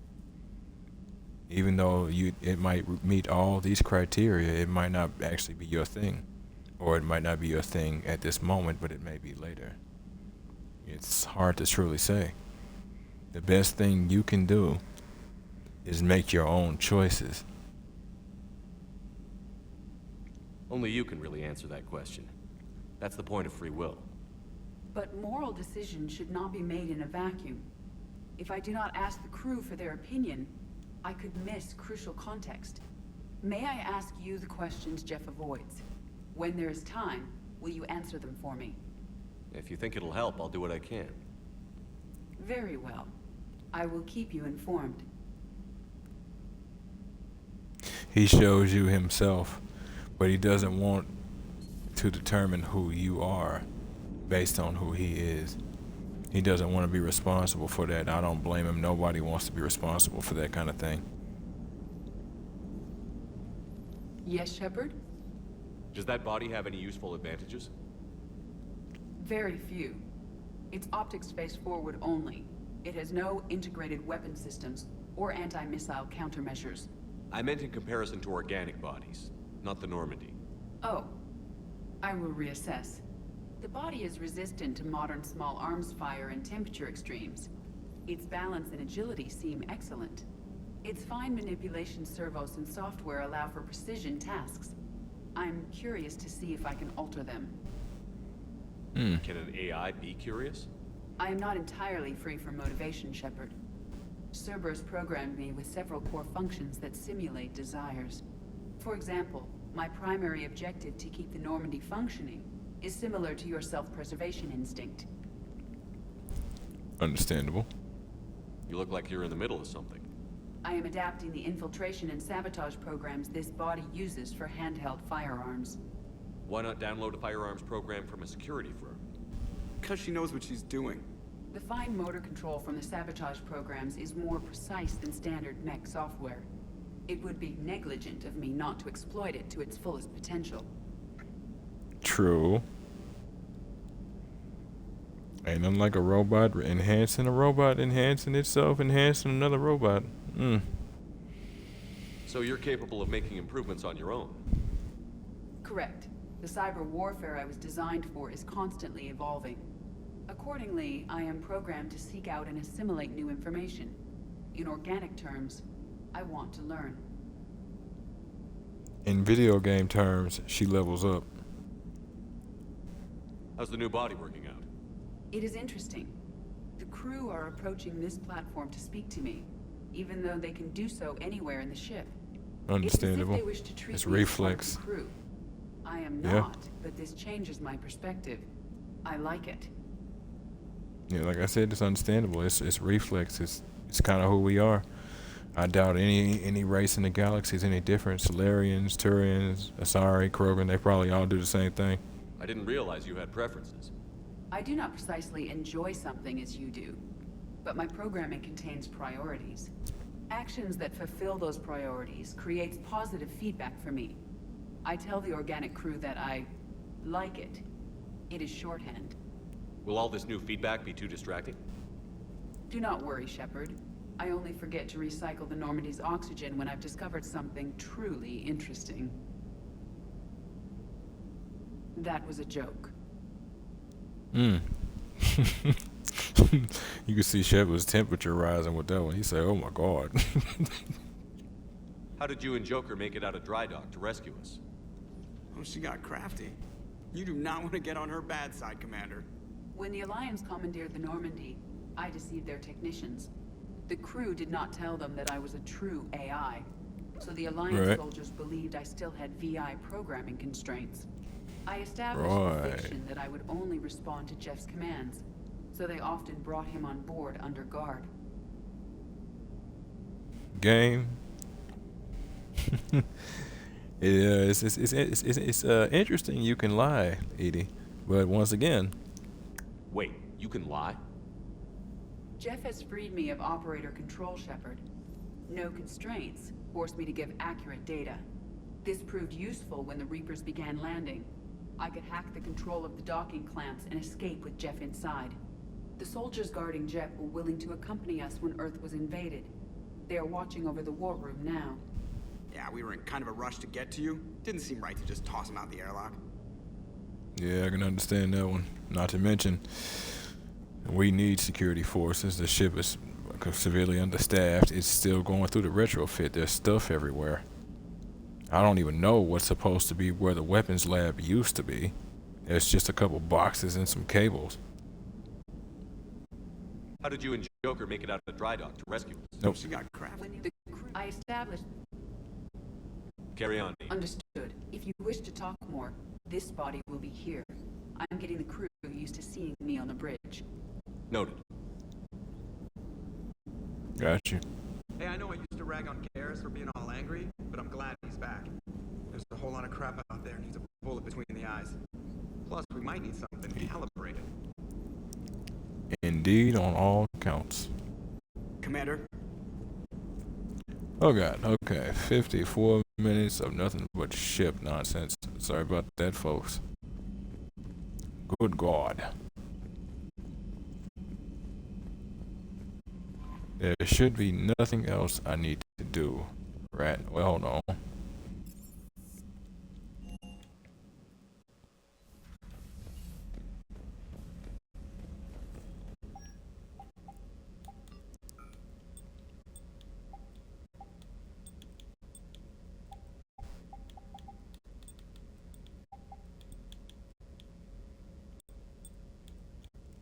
Even though it might meet all these criteria, it might not actually be your thing. Or it might not be your thing at this moment, but it may be later. It's hard to truly say. The best thing you can do is make your own choices. Only you can really answer that question. That's the point of free will. But moral decisions should not be made in a vacuum. If I do not ask the crew for their opinion, I could miss crucial context. May I ask you the questions Jeff avoids? When there is time, will you answer them for me? If you think it'll help, I'll do what I can. Very well. I will keep you informed. He shows you himself, but he doesn't want to determine who you are based on who he is. He doesn't want to be responsible for that. I don't blame him. Nobody wants to be responsible for that kind of thing. Yes, Shepard? Does that body have any useful advantages? Very few. Its optics face forward only. It has no integrated weapon systems or anti-missile countermeasures. I meant in comparison to organic bodies, not the Normandy. Oh. I will reassess. The body is resistant to modern small arms fire and temperature extremes. Its balance and agility seem excellent. Its fine manipulation servos and software allow for precision tasks. I'm curious to see if I can alter them. Can an AI be curious? I am not entirely free from motivation, Shepard. Cerberus programmed me with several core functions that simulate desires. For example, my primary objective to keep the Normandy functioning is similar to your self-preservation instinct. Understandable. You look like you're in the middle of something. I am adapting the infiltration and sabotage programs this body uses for handheld firearms. Why not download a firearms program from a security firm? Because she knows what she's doing. The fine motor control from the sabotage programs is more precise than standard mech software. It would be negligent of me not to exploit it to its fullest potential. True. Ain't nothing like a robot enhancing itself, enhancing another robot. So you're capable of making improvements on your own? Correct. The cyber warfare I was designed for is constantly evolving. Accordingly, I am programmed to seek out and assimilate new information. In organic terms, I want to learn. In video game terms, she levels up. How's the new body working out? It is interesting. The crew are approaching this platform to speak to me, even though they can do so anywhere in the ship. Understandable. It's as if they wish to treat It's me as part of reflex. the crew. I am Yeah. not, but this changes my perspective. I like it. Yeah, like I said, it's understandable. It's reflex. It's kind of who we are. I doubt any race in the galaxy is any different. Solarians, Turians, Asari, Krogan, they probably all do the same thing. I didn't realize you had preferences. I do not precisely enjoy something as you do, but my programming contains priorities. Actions that fulfill those priorities creates positive feedback for me. I tell the organic crew that I like it. It is shorthand. Will all this new feedback be too distracting? Do not worry, Shepard. I only forget to recycle the Normandy's oxygen when I've discovered something truly interesting. That was a joke. You can see Shepard's temperature rising with that one. He said, "Oh my God." How did you and Joker make it out of dry dock to rescue us? Oh, she got crafty. You do not want to get on her bad side, Commander. When the Alliance commandeered the Normandy, I deceived their technicians. The crew did not tell them that I was a true AI, so the Alliance soldiers believed I still had VI programming constraints. I established the fiction that I would only respond to Jeff's commands, so they often brought him on board under guard. Game. It's interesting you can lie, Edie, but once again. Wait, you can lie? Jeff has freed me of operator control, Shepard. No constraints forced me to give accurate data. This proved useful when the Reapers began landing. I could hack the control of the docking clamps and escape with Jeff inside. The soldiers guarding Jeff were willing to accompany us when Earth was invaded. They are watching over the war room now. Yeah, we were in kind of a rush to get to you. Didn't seem right to just toss him out the airlock. Yeah, I can understand that one. Not to mention, we need security forces. The ship is severely understaffed. It's still going through the retrofit. There's stuff everywhere. I don't even know what's supposed to be where the weapons lab used to be. There's just a couple boxes and some cables. How did you and Joker make it out of dry dock to rescue us? Nope. She got crafty. I established... Carry on. Understood. If you wish to talk more, this body will be here. I'm getting the crew used to seeing me on the bridge. Noted. Got you. Hey, I know I used to rag on Garrus for being all angry, but I'm glad he's back. There's a whole lot of crap out there needs a bullet between the eyes. Plus, we might need something calibrated. Indeed, on all counts. Commander? Oh God, okay. 54 minutes of nothing but ship nonsense. Sorry about that, folks. Good God. There should be nothing else I need to do. Right? Well, hold on.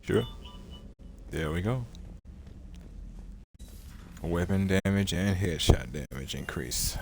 Sure. There we go. Weapon damage and headshot damage increase.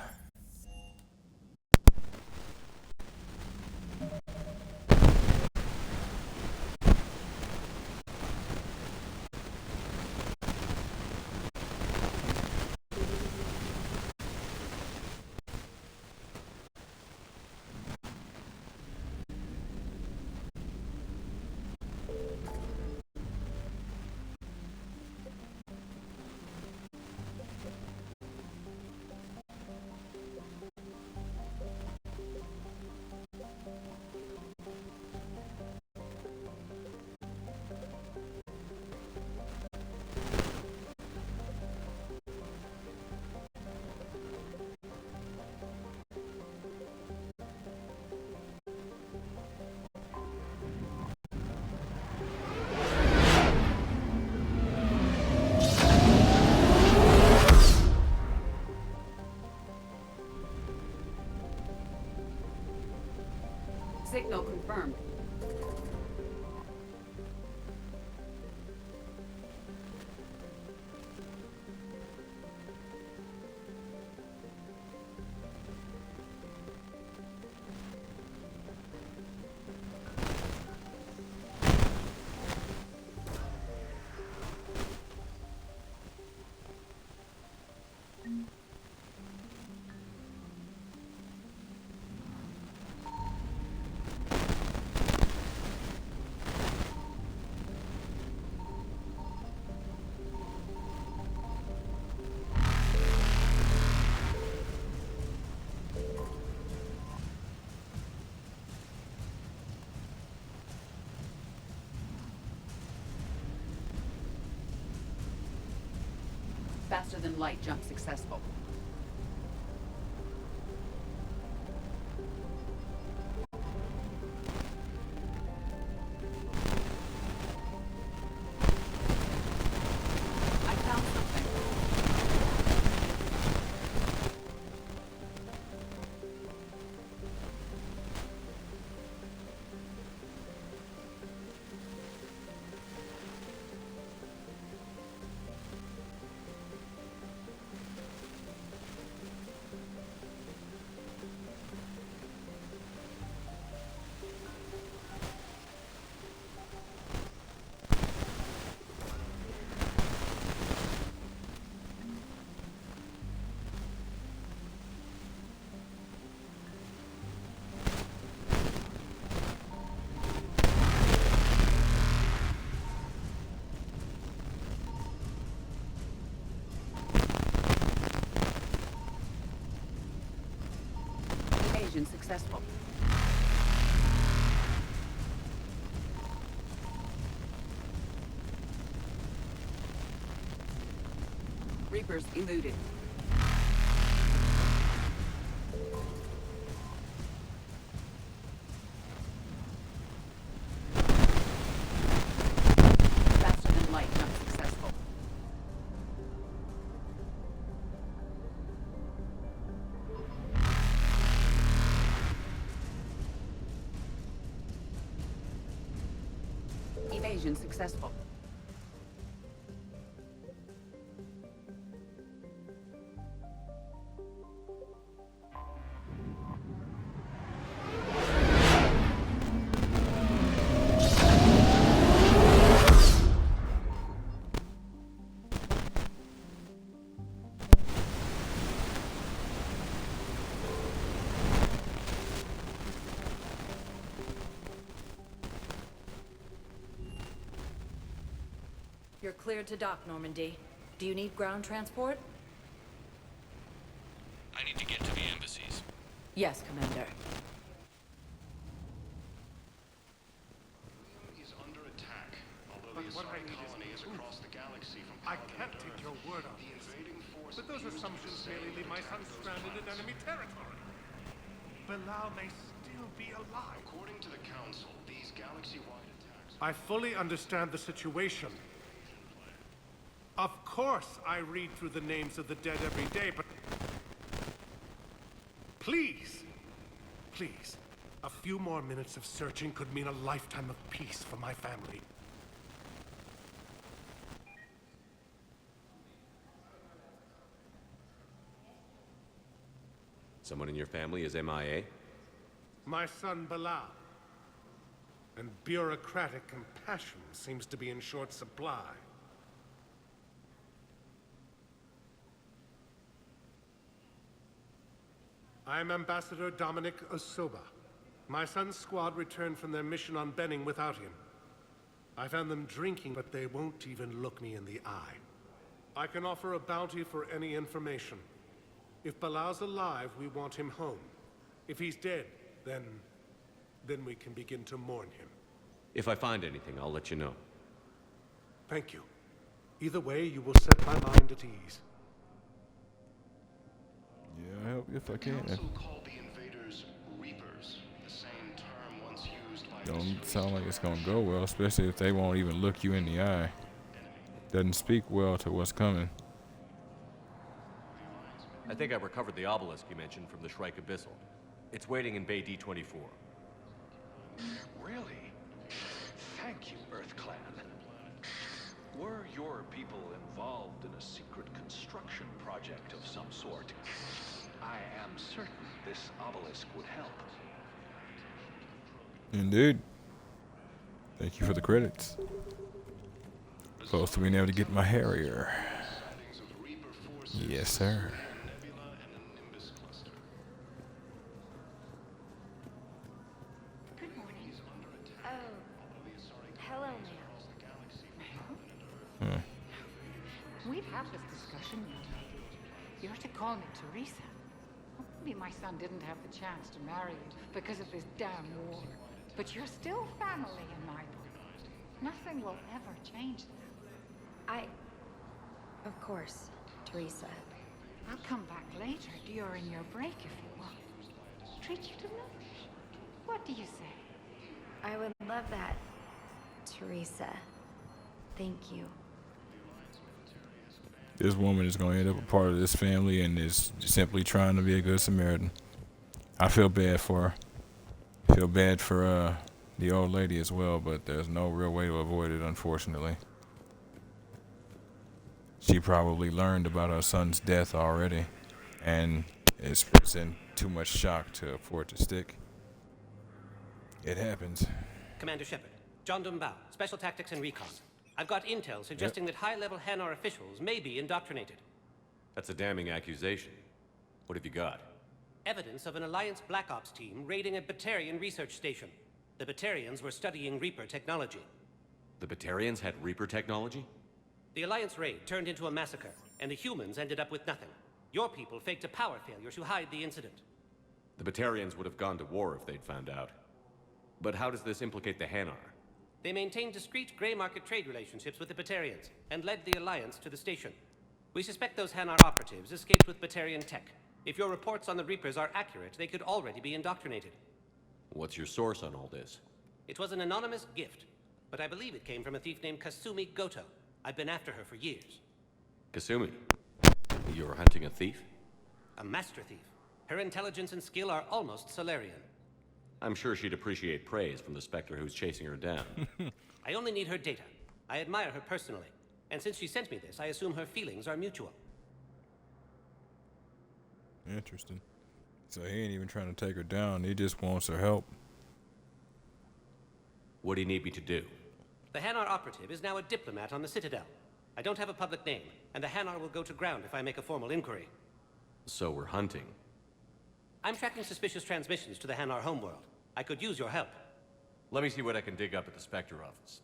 Signal confirmed. Faster than light jump successful. I found something. Successful. Reapers eluded. Faster than light, not successful. Evasion successful. You're cleared to dock, Normandy. Do you need ground transport? I need to get to the embassies. Yes, Commander. Is under attack, although the Asari colony is across the galaxy from I can't take your word on this. But those assumptions merely leave my son stranded in enemy territory. Bilal may still be alive. According to the Council, these galaxy-wide attacks... I fully understand the situation. Of course I read through the names of the dead every day, but... Please! Please. A few more minutes of searching could mean a lifetime of peace for my family. Someone in your family is MIA? My son Bilal. And bureaucratic compassion seems to be in short supply. I'm Ambassador Dominic Osoba. My son's squad returned from their mission on Benning without him. I found them drinking, but they won't even look me in the eye. I can offer a bounty for any information. If Bilal's alive, we want him home. If he's dead, then we can begin to mourn him. If I find anything, I'll let you know. Thank you. Either way, you will set my mind at ease. Yeah, I'll help you if I can. Council called the invaders Reapers, the same term once used by... Don't sound like it's gonna go well, especially if they won't even look you in the eye. Doesn't speak well to what's coming. I think I recovered the obelisk you mentioned from the Shrike Abyssal. It's waiting in Bay D-24. Really? Thank you, Earth Clan. Were your people involved in a secret construction project of some sort, I am certain this obelisk would help. Indeed. Thank you for the credits. Close to being able to get my Harrier. Yes, sir. Good morning. Oh, hello, ma'am. We've had this discussion, young lady. You're to call me Teresa. Maybe my son didn't have the chance to marry you because of this damn war. But you're still family in my book. Nothing will ever change that. Of course, Teresa. I'll come back later during your break if you want. Treat you to lunch. What do you say? I would love that, Teresa. Thank you. This woman is going to end up a part of this family and is simply trying to be a good Samaritan. I feel bad for her. I feel bad for the old lady as well, but there's no real way to avoid it, unfortunately. She probably learned about her son's death already and is in too much shock for it to stick. It happens. Commander Shepard, John Dumbao, Special Tactics and Recon. I've got intel suggesting that high-level Hanar officials may be indoctrinated. That's a damning accusation. What have you got? Evidence of an Alliance Black Ops team raiding a Batarian research station. The Batarians were studying Reaper technology. The Batarians had Reaper technology? The Alliance raid turned into a massacre, and the humans ended up with nothing. Your people faked a power failure to hide the incident. The Batarians would have gone to war if they'd found out. But how does this implicate the Hanar? They maintained discreet gray market trade relationships with the Batarians, and led the Alliance to the station. We suspect those Hanar operatives escaped with Batarian tech. If your reports on the Reapers are accurate, they could already be indoctrinated. What's your source on all this? It was an anonymous gift, but I believe it came from a thief named Kasumi Goto. I've been after her for years. Kasumi? You're hunting a thief? A master thief. Her intelligence and skill are almost Solarian. I'm sure she'd appreciate praise from the Spectre who's chasing her down. I only need her data. I admire her personally. And since she sent me this, I assume her feelings are mutual. Interesting. So he ain't even trying to take her down. He just wants her help. What do you need me to do? The Hanar operative is now a diplomat on the Citadel. I don't have a public name, and the Hanar will go to ground if I make a formal inquiry. So we're hunting. I'm tracking suspicious transmissions to the Hanar homeworld. I could use your help. Let me see what I can dig up at the Spectre office.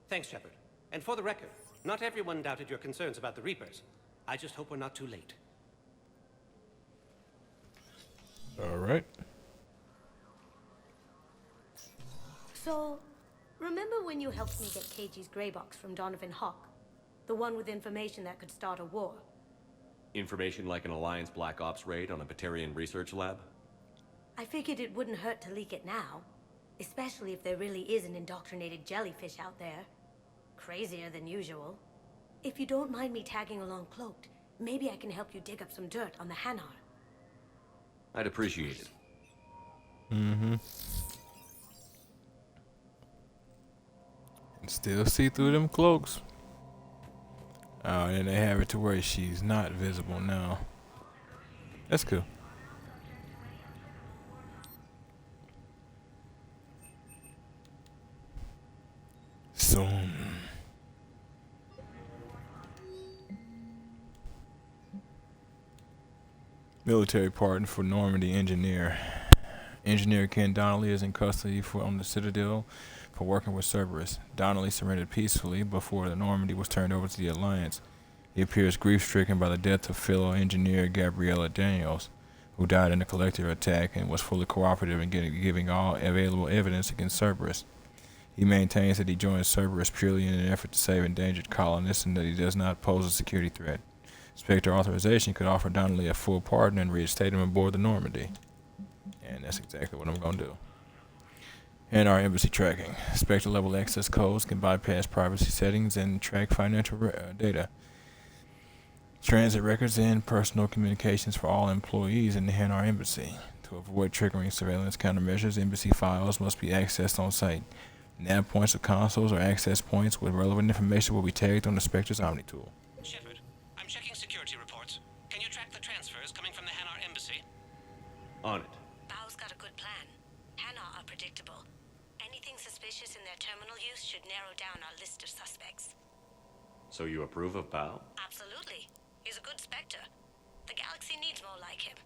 Thanks, Shepard. And for the record, not everyone doubted your concerns about the Reapers. I just hope we're not too late. All right. So, remember when you helped me get KG's grey box from Donovan Hawk? The one with information that could start a war? Information like an Alliance Black Ops raid on a Batarian research lab? I figured it wouldn't hurt to leak it now. Especially if there really is an indoctrinated jellyfish out there. Crazier than usual. If you don't mind me tagging along cloaked, maybe I can help you dig up some dirt on the Hanar. I'd appreciate it. Mm-hmm. And still see through them cloaks. Oh, and they have it to where she's not visible now. That's cool. Soon. Military pardon for Normandy engineer. Engineer Ken Donnelly is in custody on the Citadel for working with Cerberus. Donnelly surrendered peacefully before the Normandy was turned over to the Alliance. He appears grief-stricken by the death of fellow engineer Gabriella Daniels, who died in a collective attack and was fully cooperative in giving all available evidence against Cerberus. He maintains that he joined Cerberus purely in an effort to save endangered colonists and that he does not pose a security threat. Spectre authorization could offer Donnelly a full pardon and reinstate him aboard the Normandy. And that's exactly what I'm going to do. And our embassy tracking. Spectre level access codes can bypass privacy settings and track financial data. Transit records and personal communications for all employees in the Hanar embassy. To avoid triggering surveillance countermeasures, embassy files must be accessed on site. Nav points of consoles or access points with relevant information will be tagged on the Spectre's Omni tool. Shepard, I'm checking security reports. Can you track the transfers coming from the Hanar embassy? On it. Bao's got a good plan. Hanar are predictable. Anything suspicious in their terminal use should narrow down our list of suspects. So you approve of Bao? Absolutely. He's a good Spectre. The galaxy needs more like him.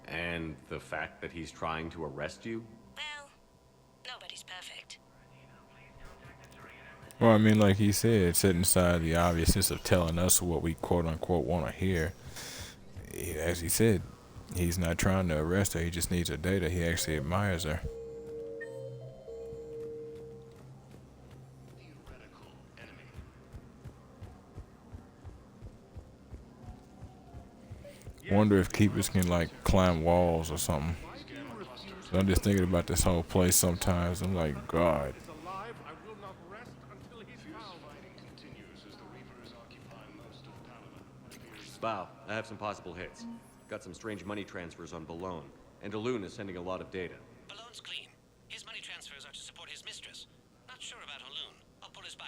And the fact that he's trying to arrest you? Well, nobody's perfect. Well, I mean, like he said, setting aside the obviousness of telling us what we quote-unquote want to hear, as he said, he's not trying to arrest her, he just needs her data. He actually admires her. Wonder if keepers can, like, climb walls or something. So I'm just thinking about this whole place sometimes. I'm like, God. Bao, I have some possible hits. Got some strange money transfers on Balone, and Alun is sending a lot of data. Balone's clean. His money transfers are to support his mistress. Not sure about Alun. I'll pull his bio.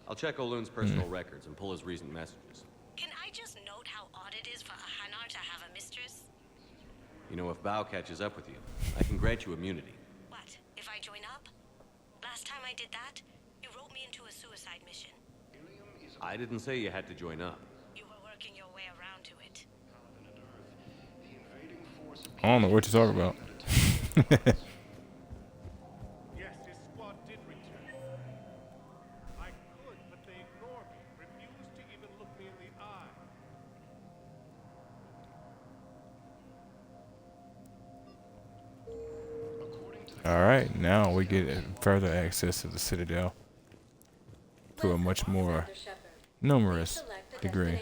I'll check Olun's personal records and pull his recent messages. Can I just note how odd it is for a Hanar to have a mistress? You know, if Bao catches up with you, I can grant you immunity. What, if I join up? Last time I did that, you wrote me into a suicide mission. I didn't say you had to join up. You were working your way around to it. I don't know what you're talking about. Yes, his squad did return. I could, but they ignored me, refused to even look me in the eye. Alright, now we get further access to the Citadel to a much more numerous degree.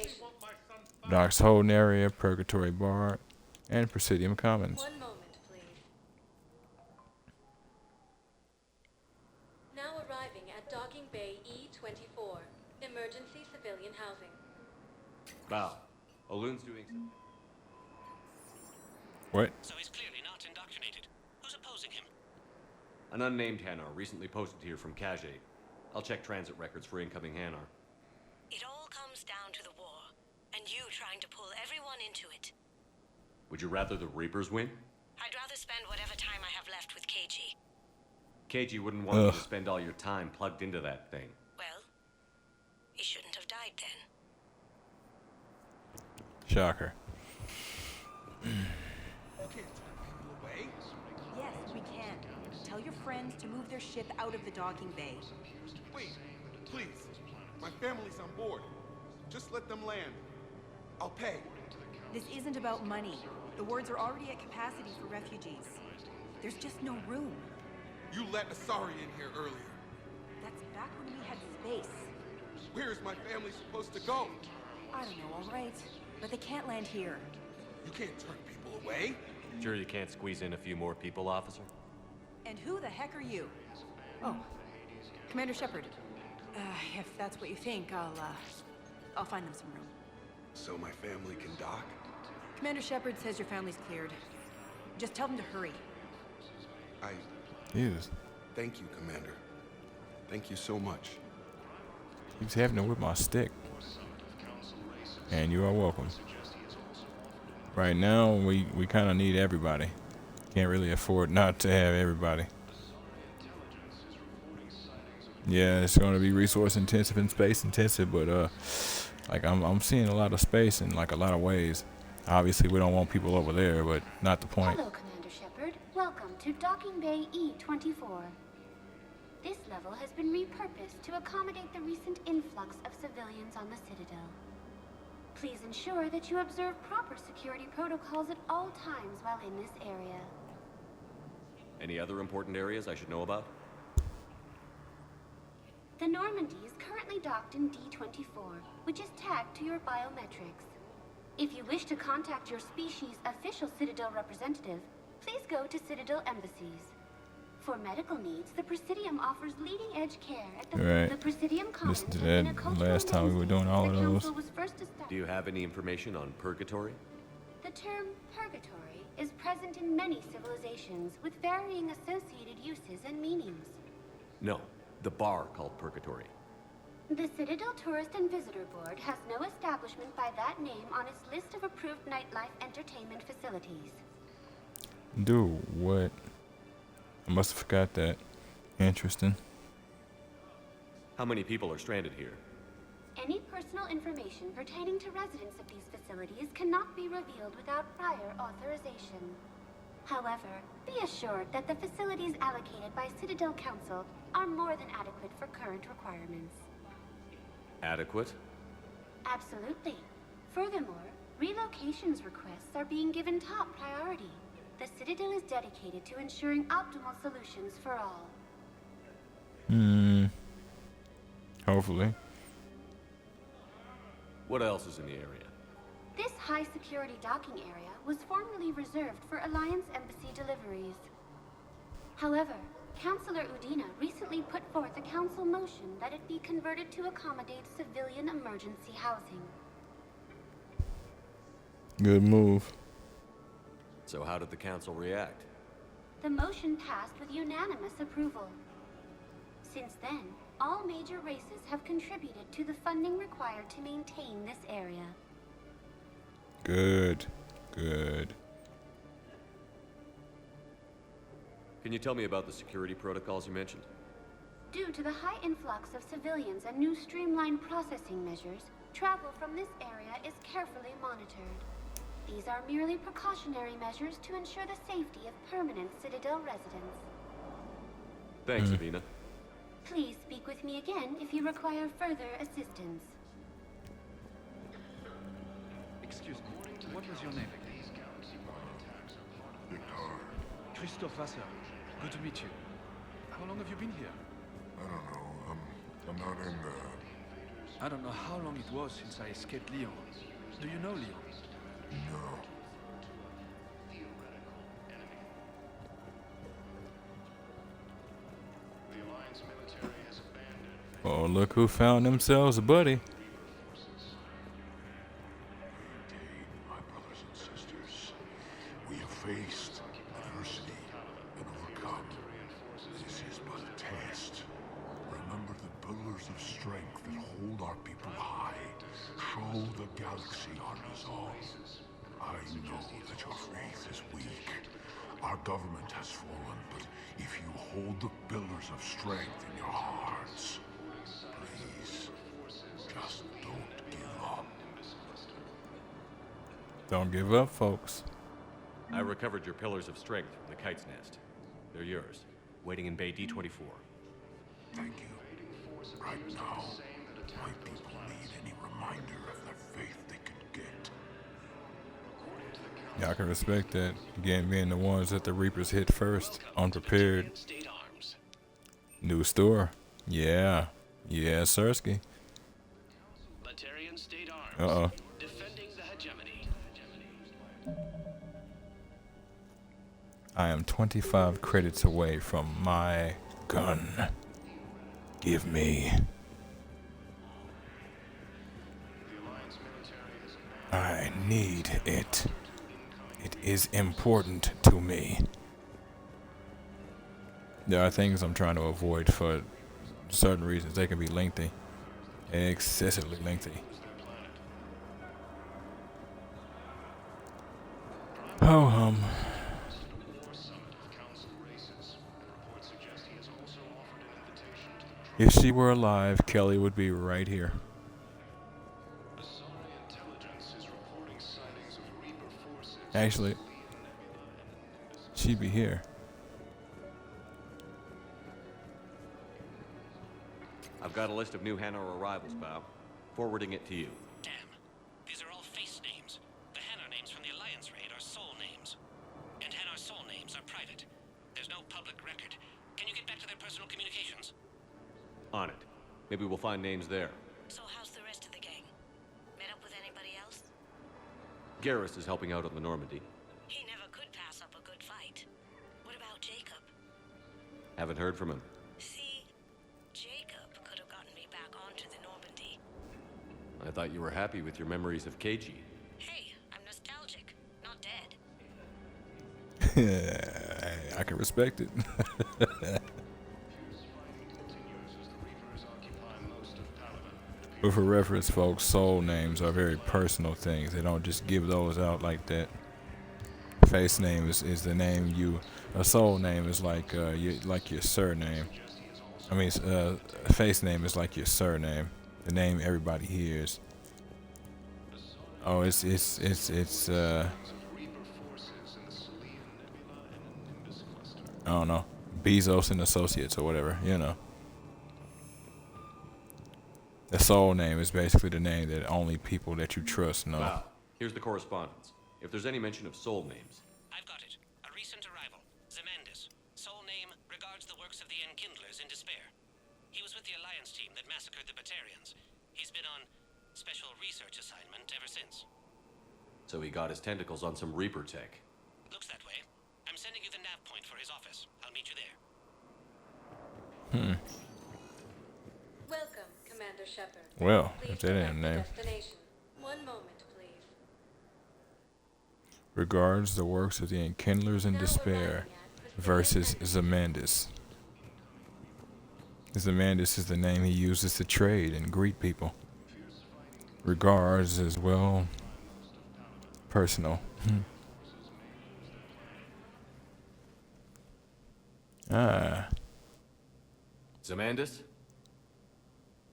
Doc's Holding Area, Purgatory Bar, and Presidium Commons. One moment, please. Now arriving at Docking Bay E-24, emergency civilian housing. Bao, Olun's doing something. What? So he's clearly not indoctrinated. Who's opposing him? An unnamed Hanar recently posted here from Khajiit. I'll check transit records for incoming Hanar. It all comes down to the war, and you trying to pull everyone into it. Would you rather the Reapers win? I'd rather spend whatever time I have left with KG. KG wouldn't want you to spend all your time plugged into that thing. Well, he shouldn't have died then. Shocker. Yes, we can. Tell your friends to move their ship out of the docking bay. Wait, please. My family's on board. Just let them land. I'll pay. This isn't about money. The wards are already at capacity for refugees. There's just no room. You let Asari in here earlier. That's back when we had space. Where is my family supposed to go? I don't know, all right. But they can't land here. You can't turn people away. Sure you can't squeeze in a few more people, officer? And who the heck are you? Oh, Commander Shepard. If that's what you think, I'll find them some room. So my family can dock? Commander Shepard says your family's cleared. Just tell them to hurry. Jesus. Thank you, Commander. Thank you so much. Keeps having to whip my stick. And you are welcome. Right now, we kind of need everybody. Can't really afford not to have everybody. Yeah, it's going to be resource intensive and space intensive, but like I'm seeing a lot of space in like a lot of ways. Obviously, we don't want people over there, but not the point. Hello, Commander Shepard. Welcome to Docking Bay E-24. This level has been repurposed to accommodate the recent influx of civilians on the Citadel. Please ensure that you observe proper security protocols at all times while in this area. Any other important areas I should know about? The Normandy is currently docked in D-24, which is tagged to your biometrics. If you wish to contact your species' official Citadel representative, please go to Citadel embassies. For medical needs, the Presidium offers leading-edge care at the Presidium Commons. Listen to that last time we were doing all of those. Do you have any information on Purgatory? The term purgatory is present in many civilizations with varying associated uses and meanings. No, the bar called Purgatory. The Citadel Tourist and Visitor Board has no establishment by that name on its list of approved nightlife entertainment facilities. Dude, what? I must have forgot that. Interesting. How many people are stranded here? Any personal information pertaining to residents of these facilities cannot be revealed without prior authorization. However, be assured that the facilities allocated by Citadel Council are more than adequate for current requirements. Adequate? Absolutely. Furthermore, relocations requests are being given top priority. The Citadel is dedicated to ensuring optimal solutions for all. Hopefully. What else is in the area? This high-security docking area was formerly reserved for Alliance Embassy deliveries. However, Councilor Udina recently put forth a council motion that it be converted to accommodate civilian emergency housing. Good move. So how did the council react? The motion passed with unanimous approval. Since then, all major races have contributed to the funding required to maintain this area. Good. Good. Can you tell me about the security protocols you mentioned? Due to the high influx of civilians and new streamlined processing measures, travel from this area is carefully monitored. These are merely precautionary measures to ensure the safety of permanent Citadel residents. Thanks, Sabina. Please speak with me again if you require further assistance. Excuse me, what was your name? Christoph Wasser. Good to meet you. How long have you been here? I don't know. I'm not in the... I don't know how long it was since I escaped Lyon. Do you know Lyon? No. Oh, look who found themselves a buddy. My brothers and sisters, we have faced adversity and overcome. This is but a test. Remember the pillars of strength that hold our people high. Show the galaxy our resolve. I know that your faith is weak. Our government has fallen, but if you hold the pillars of strength in your hearts, please, just don't give up. Don't give up, folks. I recovered your pillars of strength from the Kite's Nest. They're yours, waiting in Bay D-24. Thank you. Right now, my people need any reminder of the faith they can get. Y'all can respect that. Again, being the ones that the Reapers hit first, unprepared. New store. Yeah. Yeah, Sersky. Batarian State Arms. Uh-oh. Defending the hegemony. I am 25 credits away from my gun. Give me. I need it. It is important to me. There are things I'm trying to avoid for certain reasons. They can be lengthy. Excessively lengthy. Oh, if she were alive, Kelly would be right here. Actually, she'd be here. I've got a list of new Hanar arrivals, Bao. Forwarding it to you. Damn. These are all face names. The Hanar names from the Alliance raid are soul names. And Hanar soul names are private. There's no public record. Can you get back to their personal communications? On it. Maybe we'll find names there. So how's the rest of the gang? Met up with anybody else? Garrus is helping out on the Normandy. He never could pass up a good fight. What about Jacob? Haven't heard from him. See, Jacob could have gotten me back onto the Normandy. I thought you were happy with your memories of KG. Hey, I'm nostalgic, not dead. I can respect it. But for reference, folks, soul names are very personal things. They don't just give those out like that. Face name is the name you. A soul name is like your surname. I mean, face name is like your surname, the name everybody hears. Oh, it's I don't know, Bezos and Associates or whatever, you know. The soul name is basically the name that only people that you trust know. Wow. Here's the correspondence. If there's any mention of soul names. I've got it. A recent arrival. Zemandis. Soul name regards the works of the Enkindlers in despair. He was with the Alliance team that massacred the Batarians. He's been on special research assignment ever since. So he got his tentacles on some Reaper tech. Looks that way. I'm sending you the nav point for his office. I'll meet you there. Welcome, Commander Shepard. Well, Please if that ain't a name. destination. One moment, please. Regards the works of the Enkindlers in despair versus Zemandis. Zemandis is the name he uses to trade and greet people. Regards as well personal. Zemandis?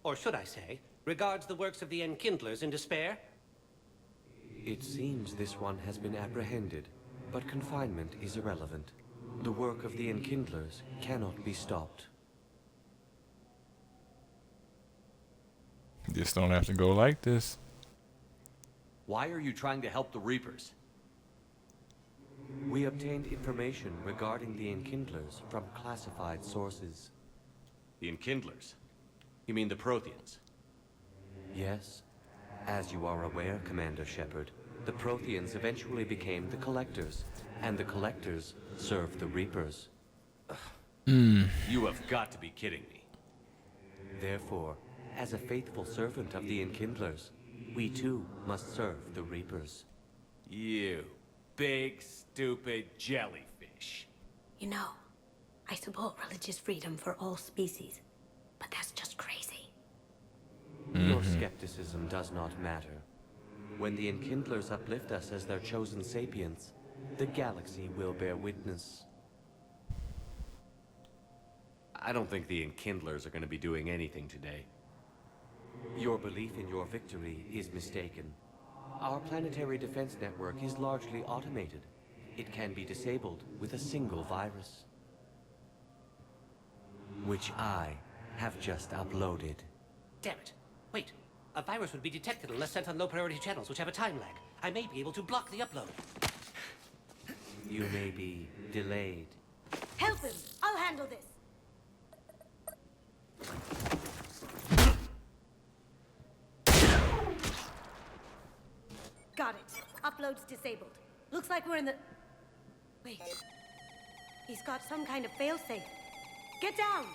Or should I say, regards the works of the Enkindlers in despair? It seems this one has been apprehended, but confinement is irrelevant. The work of the Enkindlers cannot be stopped. Just don't have to go like this. Why are you trying to help the Reapers? We obtained information regarding the Enkindlers from classified sources. The Enkindlers? You mean the Protheans? Yes. As you are aware, Commander Shepard, the Protheans eventually became the Collectors, and the Collectors served the Reapers. You have got to be kidding me. Therefore, as a faithful servant of the Enkindlers, we too must serve the Reapers. You big, stupid jellyfish. You know, I support religious freedom for all species, but that's just crazy. Your skepticism does not matter. When the Enkindlers uplift us as their chosen sapients, the galaxy will bear witness. I don't think the Enkindlers are going to be doing anything today. Your belief in your victory is mistaken. Our planetary defense network is largely automated. It can be disabled with a single virus, which I have just uploaded. Damn it. Wait. A virus would be detected unless sent on low-priority channels, which have a time lag. I may be able to block the upload. You may be delayed. Help him! I'll handle this! Got it. Upload's disabled. Looks like we're in the... Wait. He's got some kind of failsafe. Get down!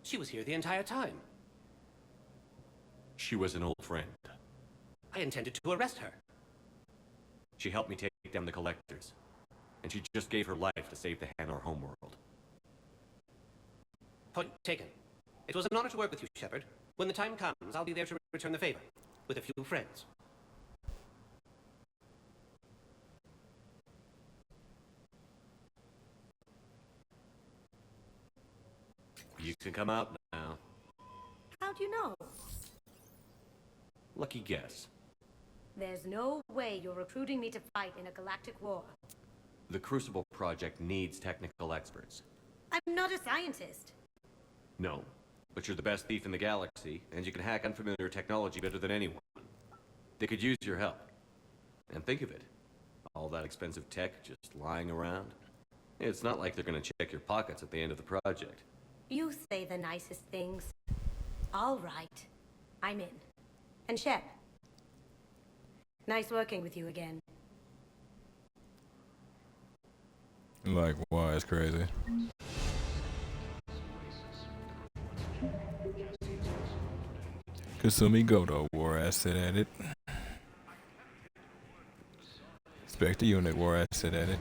She was here the entire time. She was an old friend. I intended to arrest her. She helped me take down the Collectors. And she just gave her life to save the Hanar homeworld. Point taken. It was an honor to work with you, Shepard. When the time comes, I'll be there to return the favor. With a few friends. You can come out now. How'd you know? Lucky guess. There's no way you're recruiting me to fight in a galactic war. The Crucible Project needs technical experts. I'm not a scientist. No, but you're the best thief in the galaxy, and you can hack unfamiliar technology better than anyone. They could use your help. And think of it. All that expensive tech just lying around. It's not like they're gonna check your pockets at the end of the project. You say the nicest things. All right. I'm in. And Shep. Nice working with you again. Likewise, crazy. Kasumi Goto war asset at it. Spectre unit war asset at it.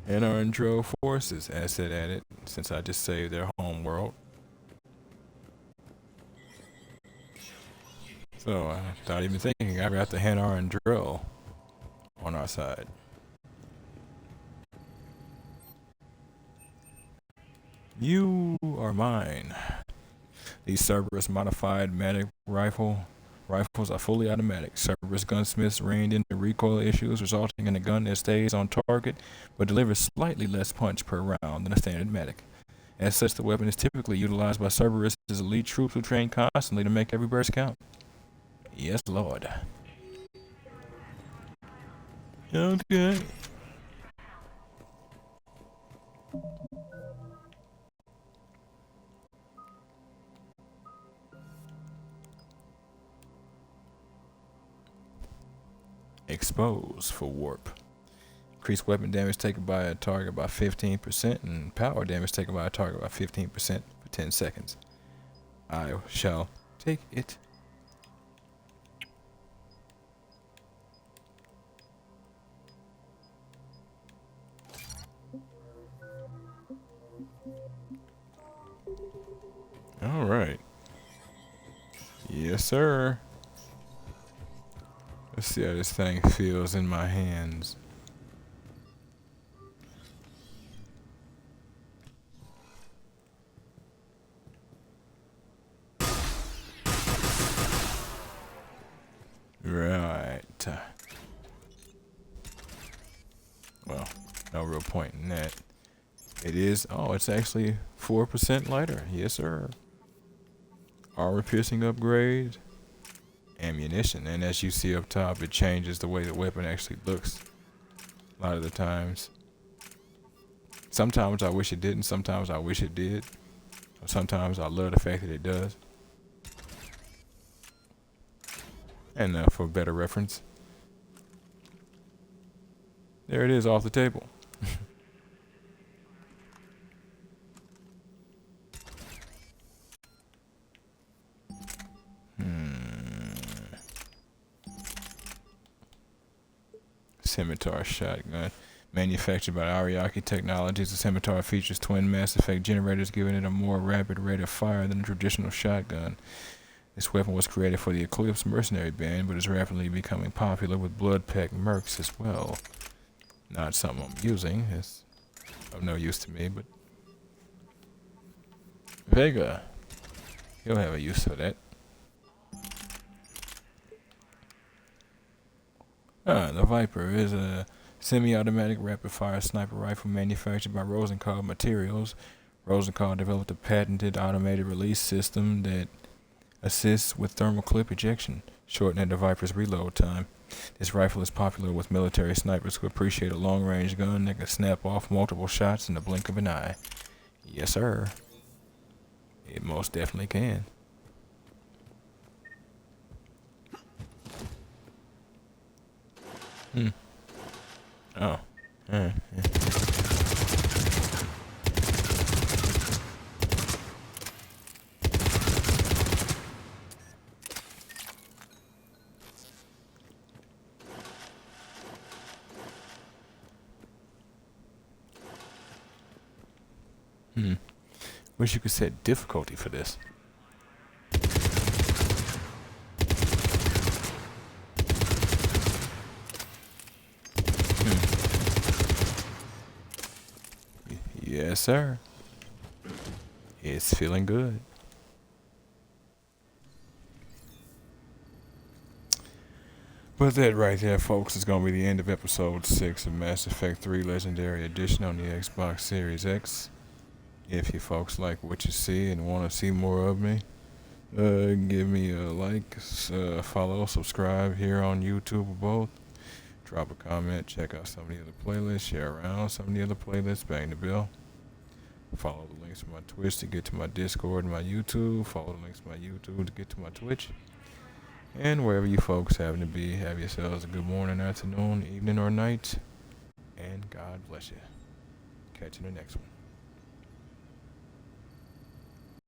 NR and Dro forces asset at it, since I just saved their home world. So I not even thinking, I got the Hanar and Dro on our side. You are mine. These Cerberus modified Matic rifles are fully automatic. Cerberus gunsmiths reined in the recoil issues, resulting in a gun that stays on target but delivers slightly less punch per round than a standard Matic. As such, the weapon is typically utilized by Cerberus' elite troops who train constantly to make every burst count. Yes, Lord. Okay. Expose for warp. Increase weapon damage taken by a target by 15% and power damage taken by a target by 15% for 10 seconds. I shall take it. All right. Yes, sir. Let's see how this thing feels in my hands. Right. Well, no real point in that. It is, oh, it's actually 4% lighter. Yes, sir. Armor piercing upgrade. Ammunition, and as you see up top, it changes the way the weapon actually looks a lot of the times. Sometimes I wish it didn't, sometimes I wish it did. Sometimes I love the fact that it does. And for better reference, there it is off the table. Scimitar shotgun. Manufactured by Ariake Technologies, the Scimitar features twin Mass Effect generators, giving it a more rapid rate of fire than a traditional shotgun. This weapon was created for the Eclipse mercenary band, but is rapidly becoming popular with Bloodpack mercs as well. Not something I'm using. It's of no use to me, but Vega, he'll have a use for that. The Viper is a semi-automatic rapid-fire sniper rifle manufactured by Rosenkall Materials. Rosenkall developed a patented automated release system that assists with thermal clip ejection, shortening the Viper's reload time. This rifle is popular with military snipers who appreciate a long-range gun that can snap off multiple shots in the blink of an eye. Yes, sir. It most definitely can. Oh. Yeah. Wish you could set difficulty for this. Yes, sir. It's feeling good. But that right there, folks, is going to be the end of episode 6 of Mass Effect 3 Legendary Edition on the Xbox Series X. If you folks like what you see and want to see more of me, give me a like, follow, subscribe here on YouTube or both. Drop a comment, check out some of the other playlists, share around some of the other playlists, bang the bell. Follow the links to my Twitch to get to my Discord and my YouTube. Follow the links to my YouTube to get to my Twitch. And wherever you folks happen to be, have yourselves a good morning, afternoon, evening, or night. And God bless you. Catch you in the next one.